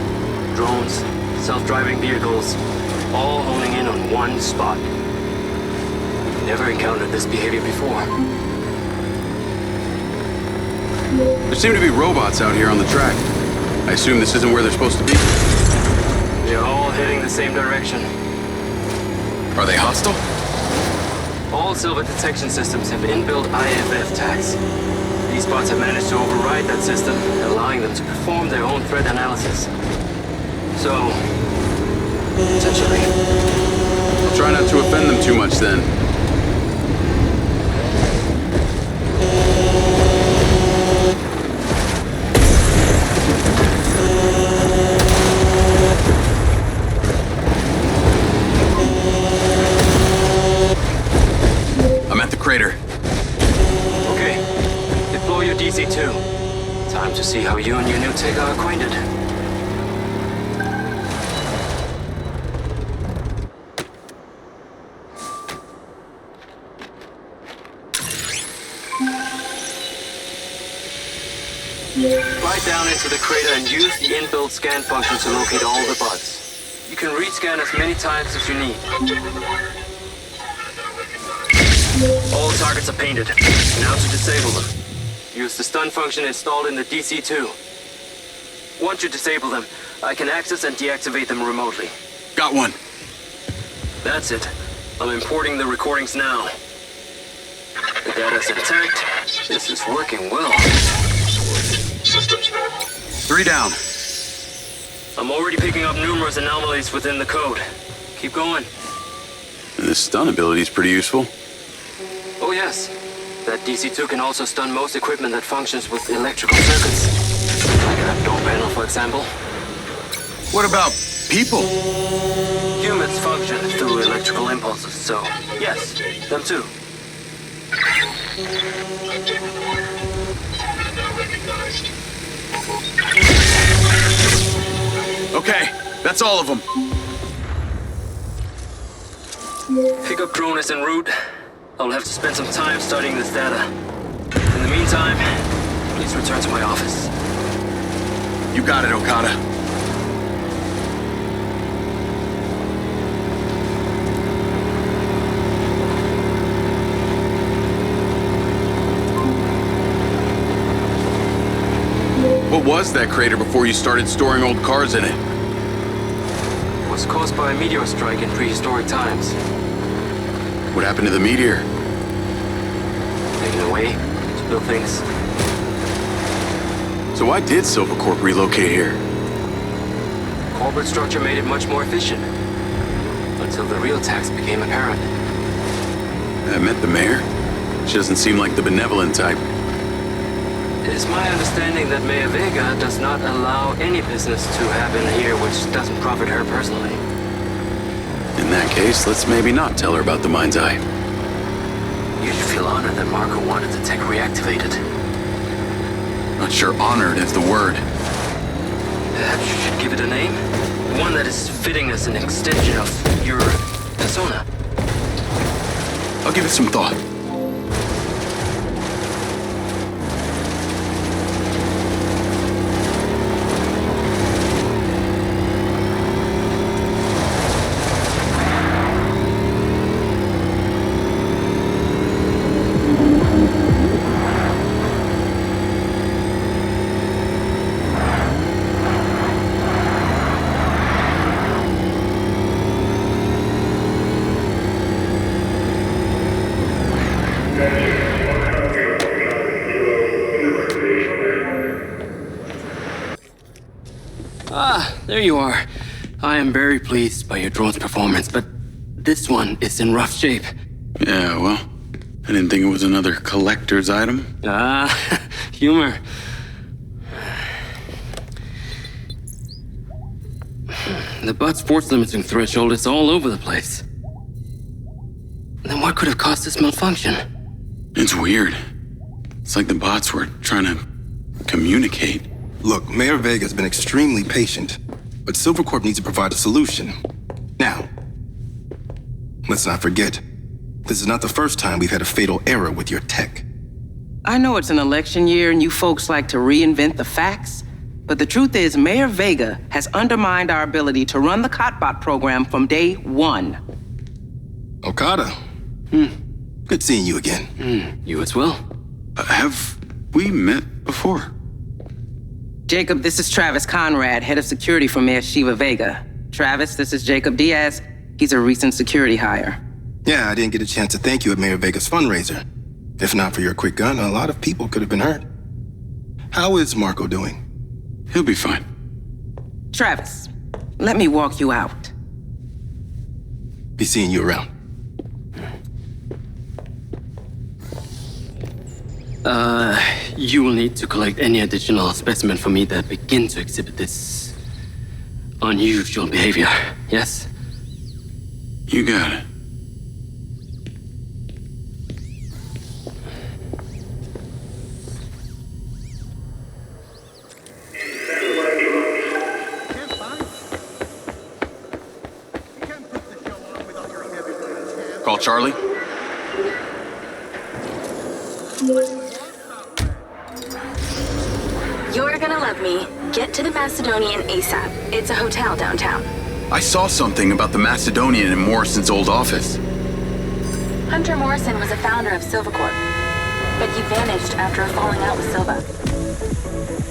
Drones, self-driving vehicles, all honing in on one spot. Never encountered this behavior before. There seem to be robots out here on the track. I assume this isn't where they're supposed to be? They're all heading the same direction. Are they hostile? All Silva detection systems have inbuilt IFF tags. These bots have managed to override that system, allowing them to perform their own threat analysis. So, potentially. I'll try not to offend them too much then. I'm at the crater. Okay. Deploy your DC-2. Time to see how you and your new tech are acquainted. Slide down into the crater and use the inbuilt scan function to locate all the bugs. You can rescan as many times as you need. All targets are painted. Now to disable them. Use the stun function installed in the DC-2. Once you disable them, I can access and deactivate them remotely. Got one. That's it. I'm importing the recordings now. The data's intact. This is working well. 3 down. I'm already picking up numerous anomalies within the code. Keep going. This stun ability is pretty useful. Oh yes. That DC-2 can also stun most equipment that functions with electrical circuits. Like a door panel, for example. What about people? Humans function through electrical impulses, so yes, them too. Okay, that's all of them. Pickup drone is en route. I'll have to spend some time studying this data. In the meantime, please return to my office. You got it, Okada. What was that crater before you started storing old cars in it? It was caused by a meteor strike in prehistoric times. What happened to the meteor? Taken away to build things. So why did Silva Corp relocate here? Corporate structure made it much more efficient. Until the real tax became apparent. I met the mayor. She doesn't seem like the benevolent type. It is my understanding that Mayor Vega does not allow any business to happen here which doesn't profit her personally. In that case, let's maybe not tell her about the MindsEye. You should feel honored that Marco wanted the tech reactivated. Not sure honored is the word. Perhaps you should give it a name? One that is fitting as an extension of your persona. I'll give it some thought. There you are. I am very pleased by your drone's performance, but this one is in rough shape. Yeah, well, I didn't think it was another collector's item. Ah, humor. The bot sports limiting threshold is all over the place. Then what could have caused this malfunction? It's weird. It's like the bots were trying to communicate. Look, Mayor Vega's been extremely patient, but Silvercorp needs to provide a solution. Now, let's not forget, this is not the first time we've had a fatal error with your tech. I know it's an election year and you folks like to reinvent the facts, but the truth is Mayor Vega has undermined our ability to run the Cotbot program from day one. Okada. Good seeing you again. You as well. Have we met before? Jacob, this is Travis Conrad, head of security for Mayor Shiva Vega. Travis, this is Jacob Diaz. He's a recent security hire. Yeah, I didn't get a chance to thank you at Mayor Vega's fundraiser. If not for your quick gun, a lot of people could have been hurt. How is Marco doing? He'll be fine. Travis, let me walk you out. Be seeing you around. You will need to collect any additional specimen for me that begin to exhibit this unusual behavior, yes? You got it. Call Charlie. You're gonna love me. Get to the Macedonian ASAP. It's a hotel downtown. I saw something about the Macedonian in Morrison's old office. Hunter Morrison was a founder of Silvercorp, but he vanished after a falling out with Silva.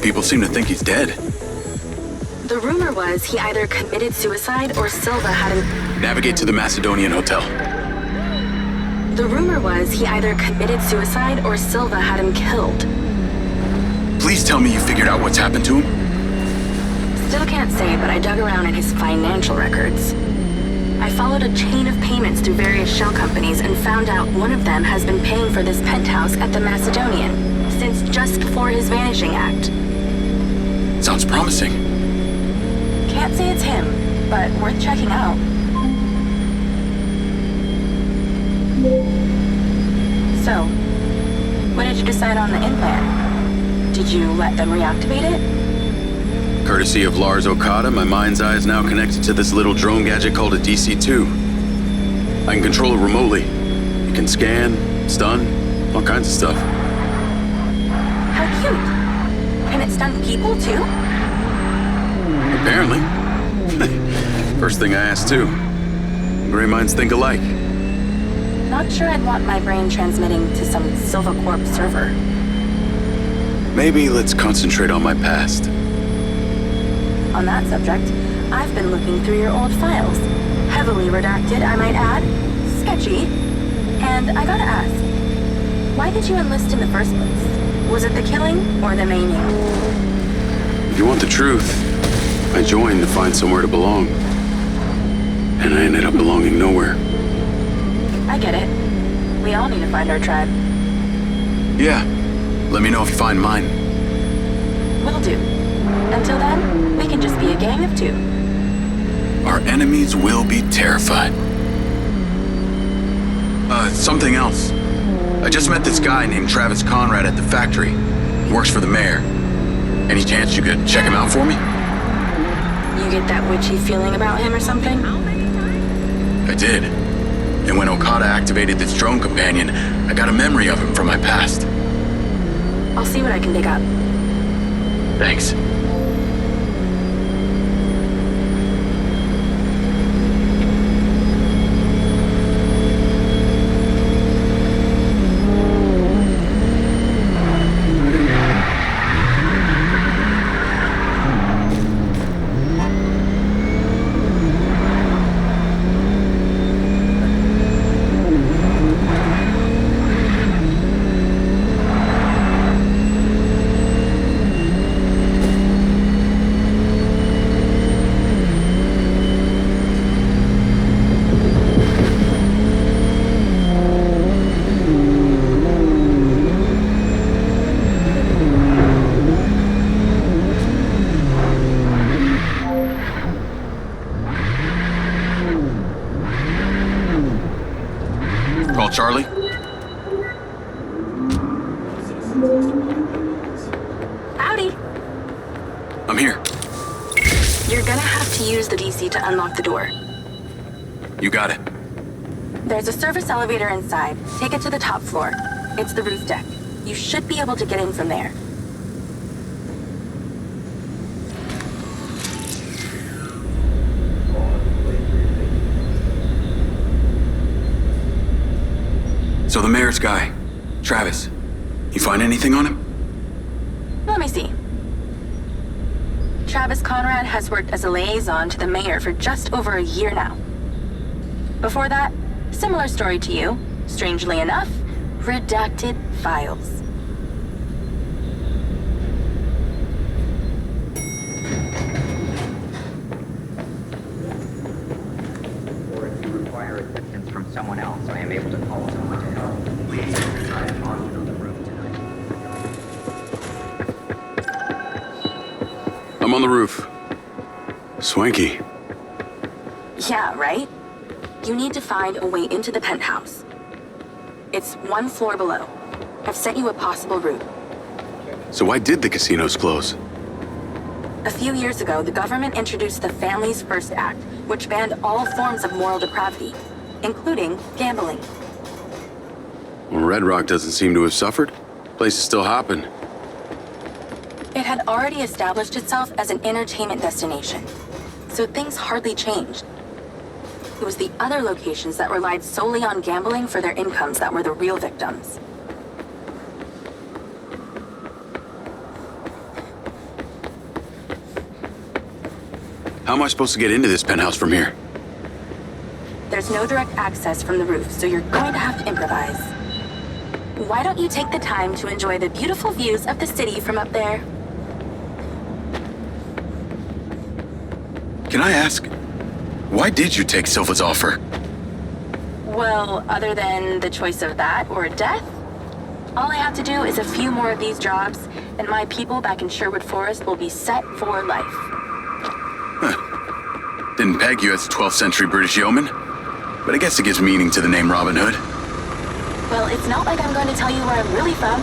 People seem to think he's dead. The rumor was he either committed suicide or Silva had him... Navigate to the Macedonian Hotel. The rumor was he either committed suicide or Silva had him killed. Please tell me you figured out what's happened to him. Still can't say, but I dug around in his financial records. I followed a chain of payments through various shell companies and found out one of them has been paying for this penthouse at the Macedonian since just before his vanishing act. Sounds promising. Can't say it's him, but worth checking out. So, what did you decide on the implant? Did you let them reactivate it? Courtesy of Lars Okada, my mind's eye is now connected to this little drone gadget called a DC-2. I can control it remotely. It can scan, stun, all kinds of stuff. How cute. Can it stun people too? Apparently. First thing I asked too. Gray minds think alike. Not sure I'd want my brain transmitting to some Silvercorp server. Maybe let's concentrate on my past. On that subject, I've been looking through your old files. Heavily redacted, I might add. Sketchy. And I gotta ask, why did you enlist in the first place? Was it the killing or the maiming? If you want the truth, I joined to find somewhere to belong. And I ended up belonging nowhere. I get it. We all need to find our tribe. Yeah. Let me know if you find mine. Will do. Until then, we can just be a gang of two. Our enemies will be terrified. Something else. I just met this guy named Travis Conrad at the factory. He works for the mayor. Any chance you could check him out for me? You get that witchy feeling about him or something? I did. And when Okada activated this drone companion, I got a memory of him from my past. I'll see what I can dig up. Thanks. Call Charlie? Howdy. I'm here. You're gonna have to use the DC to unlock the door. You got it. There's a service elevator inside. Take it to the top floor. It's the roof deck. You should be able to get in from there. So the mayor's guy, Travis, you find anything on him? Let me see. Travis Conrad has worked as a liaison to the mayor for just over a year now. Before that, similar story to you. Strangely enough, redacted files. Or if you require assistance from someone else, I am able to call someone to help. Please try to find on the roof tonight. I'm on the roof. Swanky. Yeah, right? You need to find a way into the penthouse. It's one floor below. I've sent you a possible route. So why did the casinos close? A few years ago, the government introduced the Family's First Act, which banned all forms of moral depravity, including gambling. Well, Redrock doesn't seem to have suffered. Place is still hopping. It had already established itself as an entertainment destination, so things hardly changed. It was the other locations that relied solely on gambling for their incomes that were the real victims. How am I supposed to get into this penthouse from here? There's no direct access from the roof, so you're going to have to improvise. Why don't you take the time to enjoy the beautiful views of the city from up there? Can I ask, why did you take Silva's offer? Well, other than the choice of that or death, all I have to do is a few more of these jobs, and my people back in Sherwood Forest will be set for life. Huh. Didn't peg you as a 12th century British yeoman, but I guess it gives meaning to the name Robin Hood. Well, it's not like I'm going to tell you where I'm really from.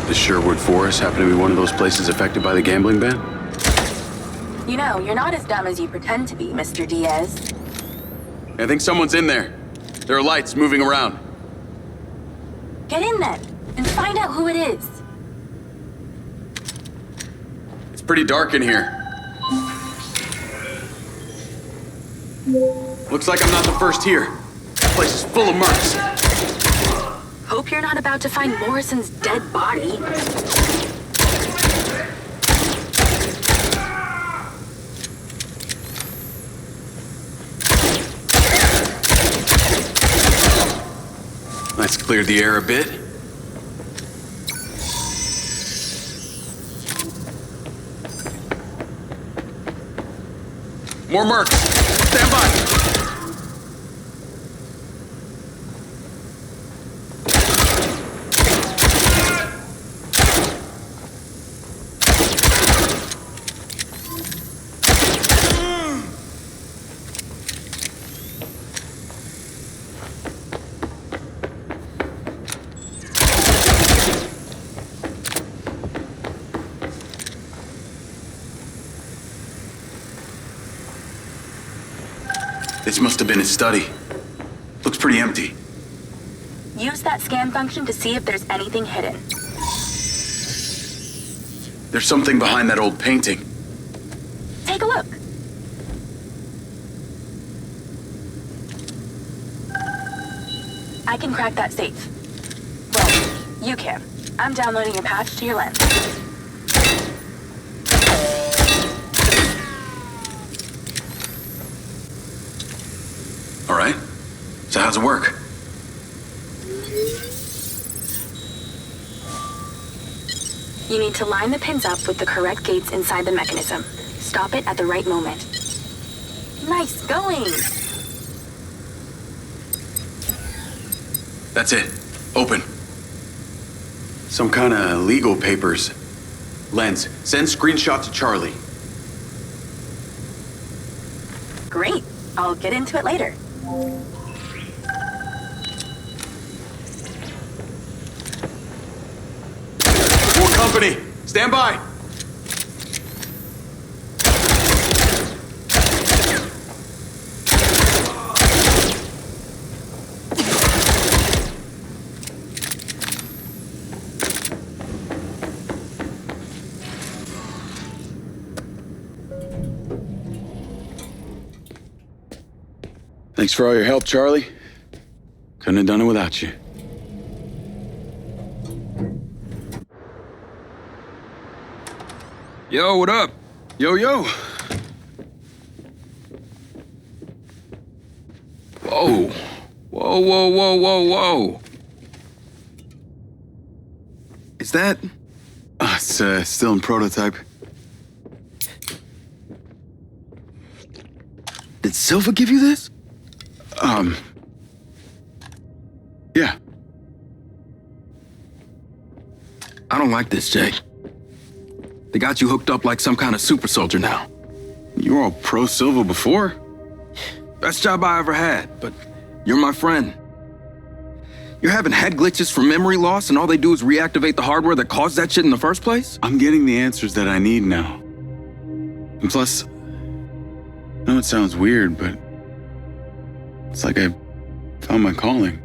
Does Sherwood Forest happen to be one of those places affected by the gambling ban? You know, you're not as dumb as you pretend to be, Mr. Diaz. I think someone's in there. There are lights moving around. Get in then, and find out who it is. It's pretty dark in here. Looks like I'm not the first here. This place is full of mercs. Hope you're not about to find Morrison's dead body. That's cleared the air a bit. More mercs! Stand by! This must have been his study. Looks pretty empty. Use that scan function to see if there's anything hidden. There's something behind that old painting. Take a look. I can crack that safe. Well, you can. I'm downloading a patch to your lens. All right. So how's it work? You need to line the pins up with the correct gates inside the mechanism. Stop it at the right moment. Nice going! That's it. Open. Some kind of legal papers. Lens, send screenshot to Charlie. Great. I'll get into it later. company. Stand by. Thanks for all your help, Charlie. Couldn't have done it without you. Yo, what up? Yo. Whoa. Whoa. Is that... It's still in prototype. Did Silva give you this? Yeah. I don't like this, Jake. They got you hooked up like some kind of super soldier now. You were all pro Silva before. Best job I ever had, but you're my friend. You're having head glitches from memory loss, and all they do is reactivate the hardware that caused that shit in the first place? I'm getting the answers that I need now. And plus, I know it sounds weird, but it's like I found my calling.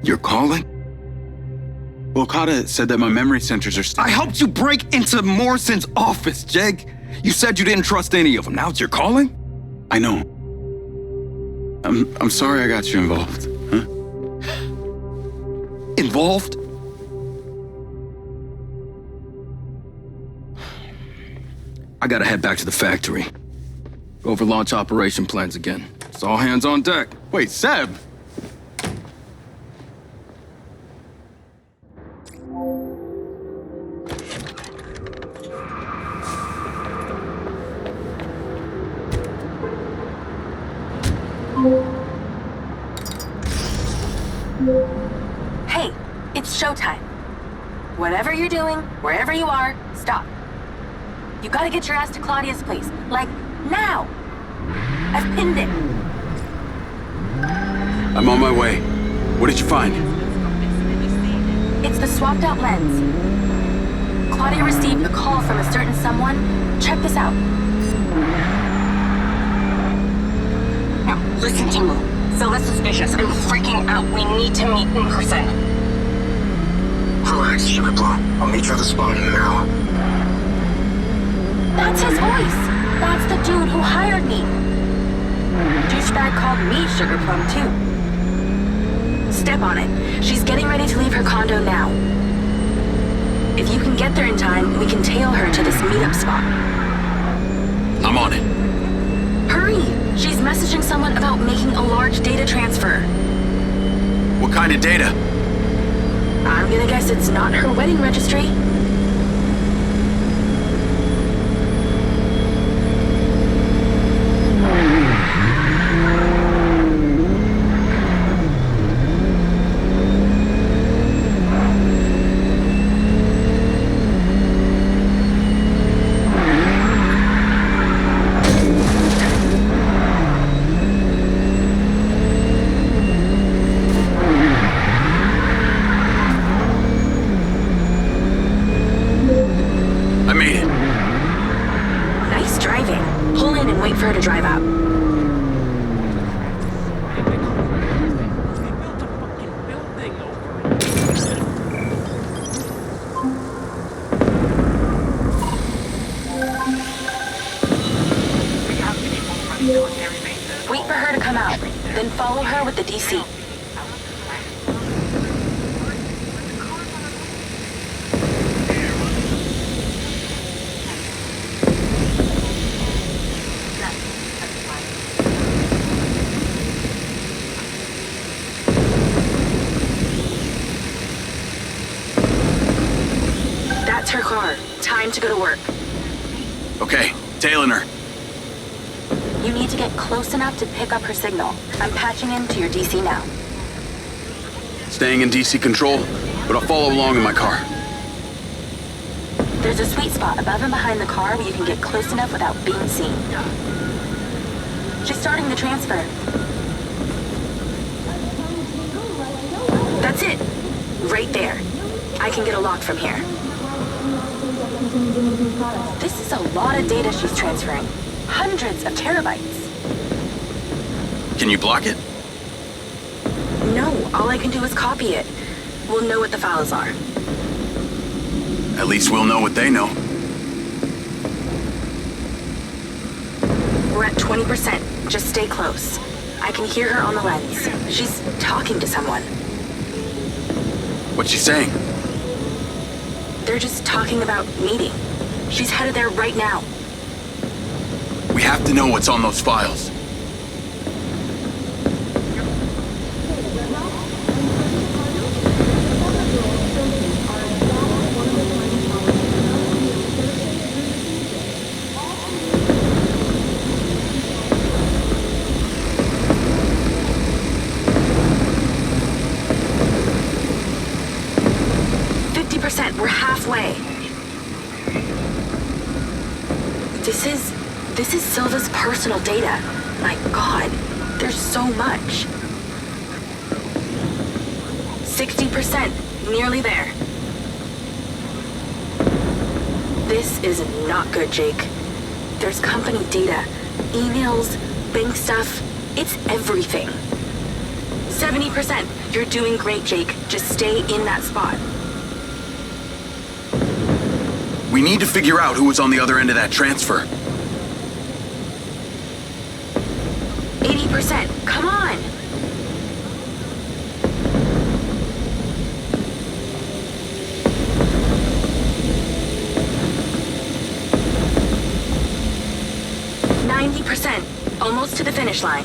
Your calling? Well, Okada said that my memory centers are I helped you break into Morrison's office, Jake. You said you didn't trust any of them. Now it's your calling? I know. I'm sorry I got you involved, huh? Involved? I gotta head back to the factory. Go over launch operation plans again. It's all hands on deck. Wait, Seb! Hey, it's showtime. Whatever you're doing, wherever you are, stop. You gotta get your ass to Claudia's place. Like, now! I've pinned it. I'm on my way. What did you find? It's the swapped out lens. Claudia received a call from a certain someone. Check this out. Now, listen to me. Silva's suspicious. I'm freaking out. We need to meet in person. Relax, Sugar Plum. I'll meet you at the spot in an hour. That's his voice. That's the dude who hired me. Douchebag called me Sugar Plum, too. Step on it. She's getting ready to leave her condo now. If you can get there in time, we can tail her to this meetup spot. I'm on it. Hurry! She's messaging someone about making a large data transfer. What kind of data? I'm gonna guess it's not her wedding registry. Wait for her to come out, then follow her with the DC. That's her car. Time to go to work. Okay, tailing her. You need to get close enough to pick up her signal. I'm patching into your DC now. Staying in DC control, but I'll follow along in my car. There's a sweet spot above and behind the car where you can get close enough without being seen. She's starting the transfer. That's it. Right there. I can get a lock from here. This is a lot of data she's transferring. Hundreds of terabytes. Can you block it? No, all I can do is copy it. We'll know what the files are. At least we'll know what they know. We're at 20%. Just stay close. I can hear her on the lens. She's talking to someone. What's she saying? They're just talking about meeting. She's headed there right now. We have to know what's on those files. We're halfway. This is Silva's personal data. My God, there's so much. 60%, nearly there. This is not good, Jake. There's company data, emails, bank stuff. It's everything. 70%. You're doing great, Jake. Just stay in that spot. We need to figure out who was on the other end of that transfer. 80%. Come on! Almost to the finish line.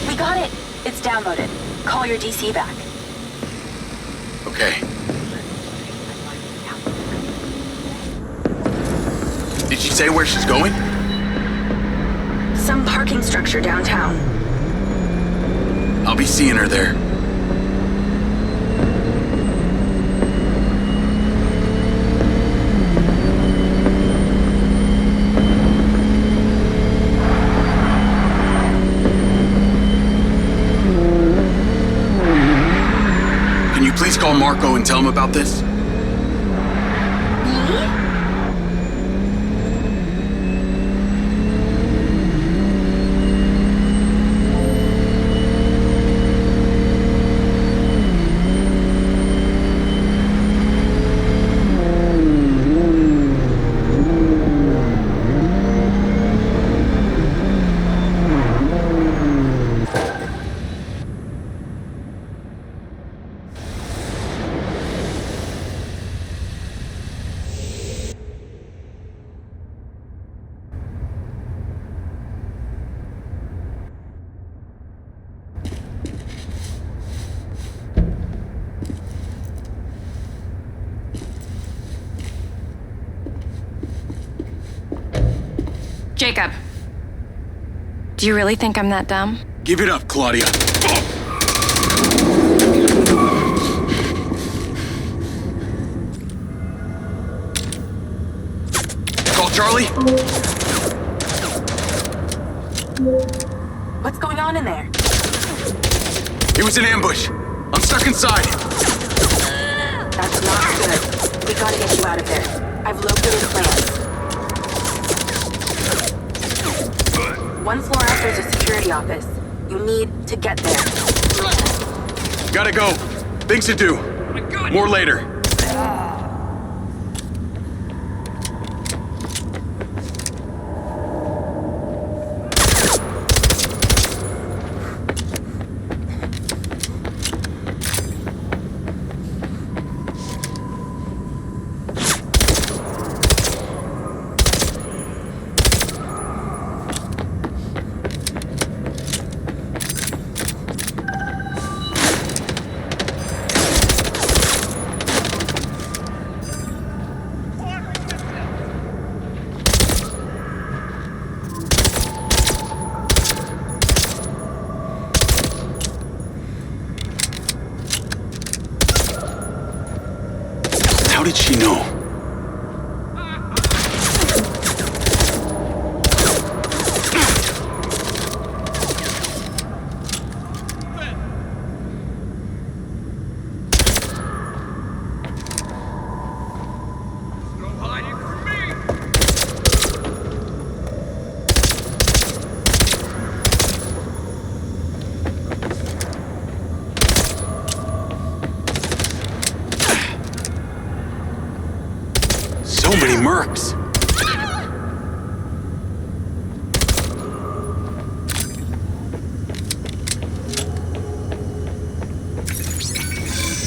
We got it. It's downloaded. Call your DC back. Okay. Did she say where she's going? Some parking structure downtown. I'll be seeing her there. Can you please call Marco and tell him about this? Jacob. Do you really think I'm that dumb? Give it up, Claudia. Call Charlie? What's going on in there? It was an ambush. I'm stuck inside. That's not good. We gotta get you out of there. I've located plans. One floor up, there's a security office. You need to get there. Gotta go. Things to do. More later. How did she know? many mercs.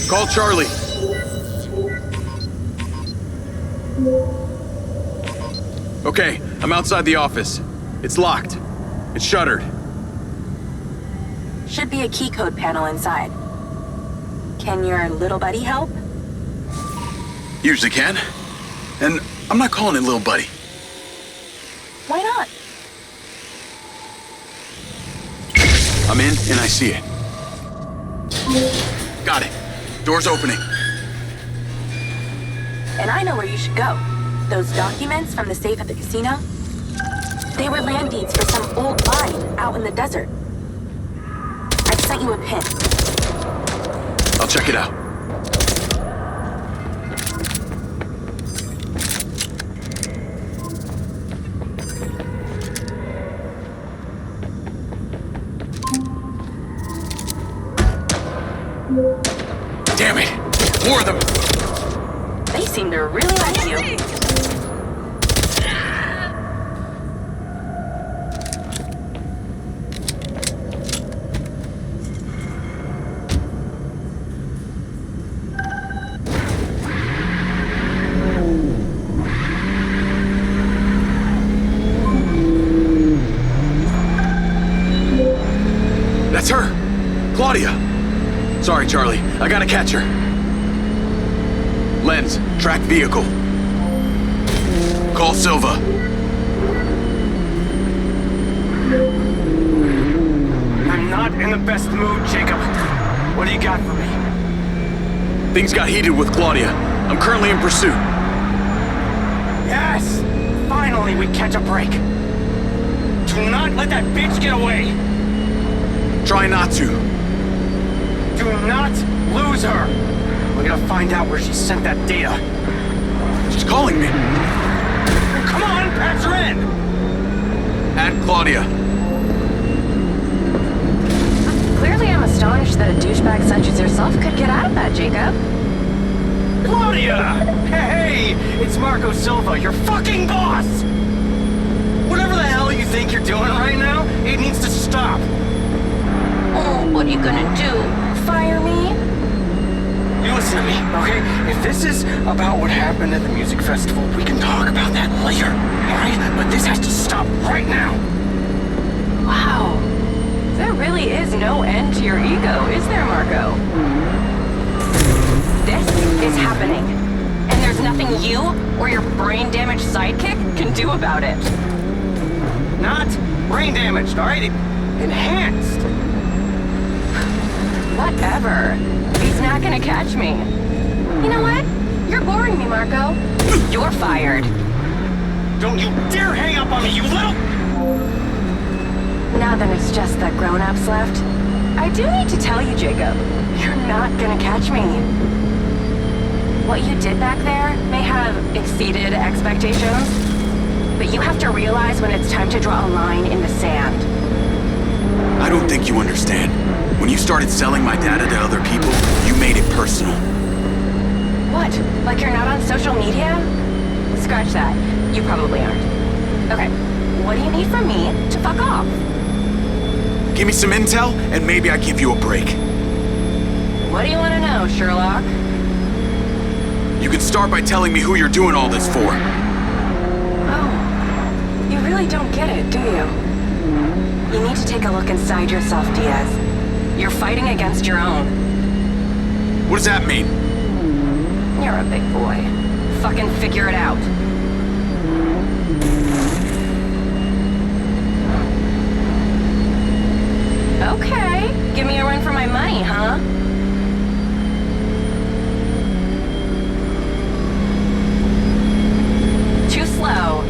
Call Charlie. Okay, I'm outside the office. It's locked. It's shuttered. Should be a key code panel inside. Can your little buddy help? Usually can. And I'm not calling it little buddy. Why not? I'm in and I see it. Got it. Door's opening. And I know where you should go. Those documents from the safe at the casino? They were land deeds for some old mine out in the desert. I've sent you a pin. I'll check it out. Damn it! More of them! They seem to really like you. That's her! Claudia! Sorry, Charlie. I gotta catch her. Lens, track vehicle. Call Silva. I'm not in the best mood, Jacob. What do you got for me? Things got heated with Claudia. I'm currently in pursuit. Yes! Finally, we catch a break. Do not let that bitch get away! Try not to. Do not lose her! We're gonna find out where she sent that data. She's calling me. Come on, patch her in! Add Claudia. Clearly I'm astonished that a douchebag such as yourself could get out of that, Jacob. Claudia! Hey, it's Marco Silva, your fucking boss! Whatever the hell you think you're doing right now, it needs to stop. Oh, what are you gonna do? Fire me? You listen to me, okay? If this is about what happened at the music festival, we can talk about that later, alright? But this has to stop right now. Wow. There really is no end to your ego, is there, Marco? This is happening. And there's nothing you or your brain-damaged sidekick can do about it. Not brain damaged, alright? Enhanced. Whatever. He's not gonna catch me. You know what? You're boring me, Marco. You're fired. Don't you dare hang up on me, you little... Now that it's just the grown-ups left, I do need to tell you, Jacob, you're not gonna catch me. What you did back there may have exceeded expectations, but you have to realize when it's time to draw a line in the sand. I don't think you understand. When you started selling my data to other people, you made it personal. What? Like you're not on social media? Scratch that. You probably aren't. Okay, what do you need from me to fuck off? Give me some intel, and maybe I give you a break. What do you want to know, Sherlock? You can start by telling me who you're doing all this for. Oh, you really don't get it, do you? You need to take a look inside yourself, Diaz. You're fighting against your own. What does that mean? You're a big boy. Fucking figure it out. Okay, give me a run for my money, huh? Too slow.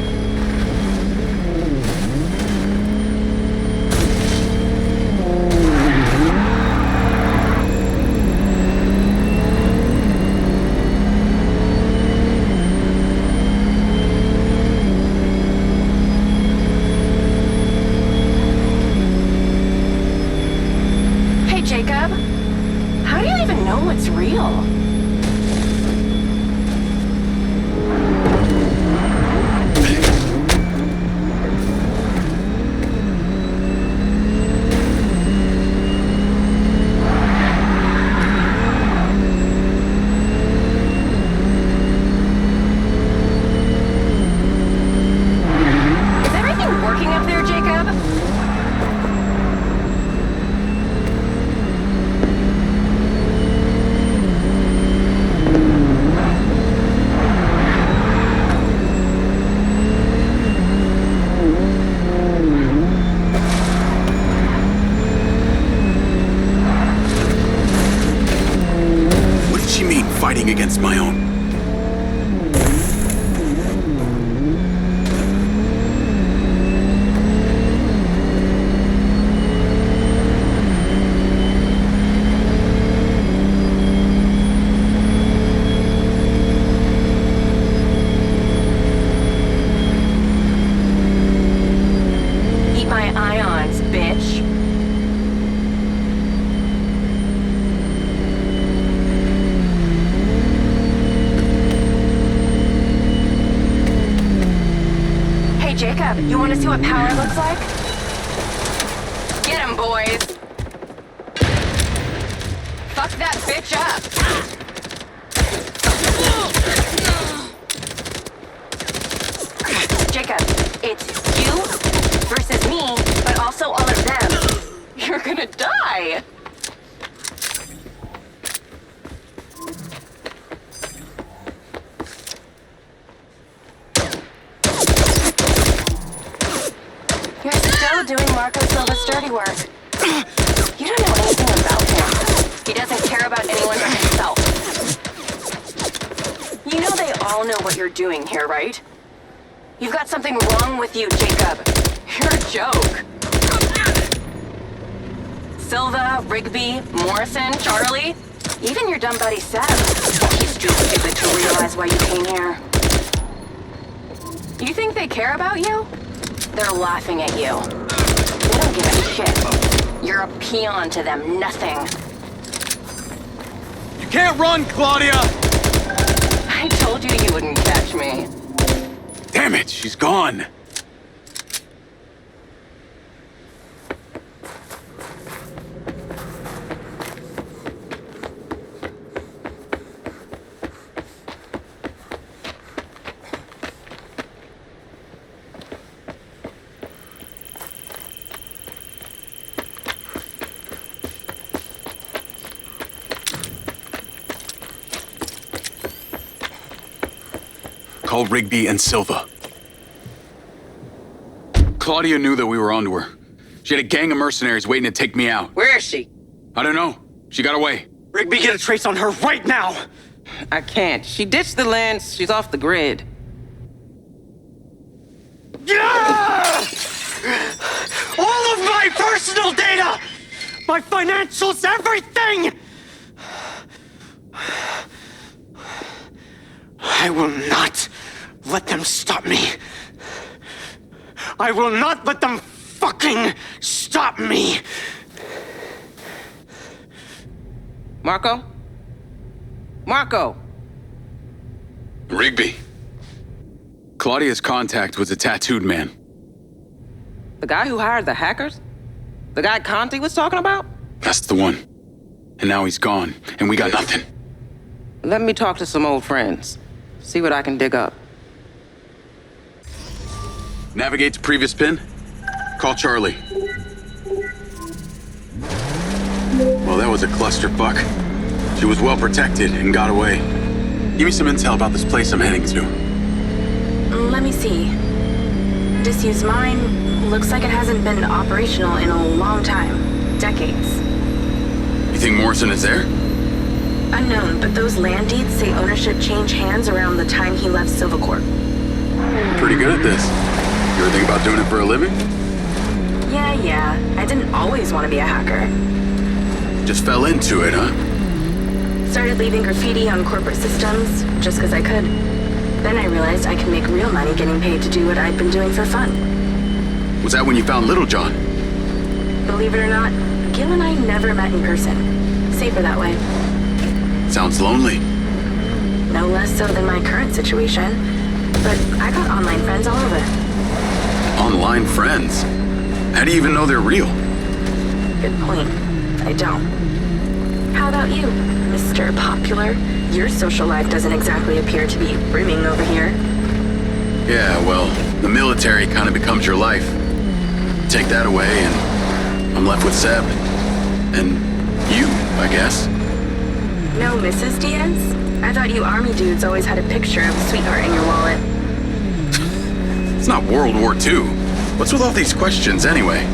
fighting against my own. Jacob, you want to see what power looks like? Get him, boys! Fuck that bitch up! Jacob, it's you versus me, but also all of them. You're gonna die! You're still doing Marco Silva's dirty work. You don't know anything about him. He doesn't care about anyone but himself. You know they all know what you're doing here, right? You've got something wrong with you, Jacob. You're a joke. Silva, Rigby, Morrison, Charlie, even your dumb buddy Seb. He's too stupid to realize why you came here. You think they care about you? They're laughing at you. They don't give a shit. You're a peon to them, nothing. You can't run, Claudia! I told you you wouldn't catch me. Damn it, she's gone. Call Rigby and Silva. Claudia knew that we were onto her. She had a gang of mercenaries waiting to take me out. Where is she? I don't know. She got away. Rigby, get a trace on her right now! I can't. She ditched the lens. She's off the grid. Yeah! All of my personal data! My financials, everything! I will not let them stop me. I will not let them fucking stop me. Marco? Marco! Rigby. Claudia's contact was a tattooed man. The guy who hired the hackers? The guy Conti was talking about? That's the one. And now he's gone, and we got nothing. Let me talk to some old friends. See what I can dig up. Navigate to previous pin. Call Charlie. Well, that was a clusterfuck. She was well protected and got away. Give me some intel about this place I'm heading to. Let me see. Disused mine looks like it hasn't been operational in a long time. Decades. You think Morrison is there? Unknown, but those land deeds say ownership changed hands around the time he left Silva Corp. Pretty good at this. You ever think about doing it for a living? Yeah. I didn't always want to be a hacker. Just fell into it, huh? Started leaving graffiti on corporate systems just because I could. Then I realized I could make real money getting paid to do what I'd been doing for fun. Was that when you found Little John? Believe it or not, Gil and I never met in person. Safer that way. Sounds lonely. No less so than my current situation. But I got online friends all over. Online friends? How do you even know they're real? Good point. I don't. How about you, Mr. Popular? Your social life doesn't exactly appear to be brimming over here. Yeah, well, the military kind of becomes your life. Take that away and I'm left with Seb. And you, I guess. No Mrs. Diaz? I thought you army dudes always had a picture of a sweetheart in your wallet. It's not World War II. What's with all these questions anyway?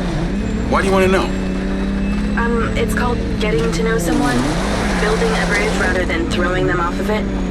Why do you want to know? It's called getting to know someone. building a bridge rather than throwing them off of it?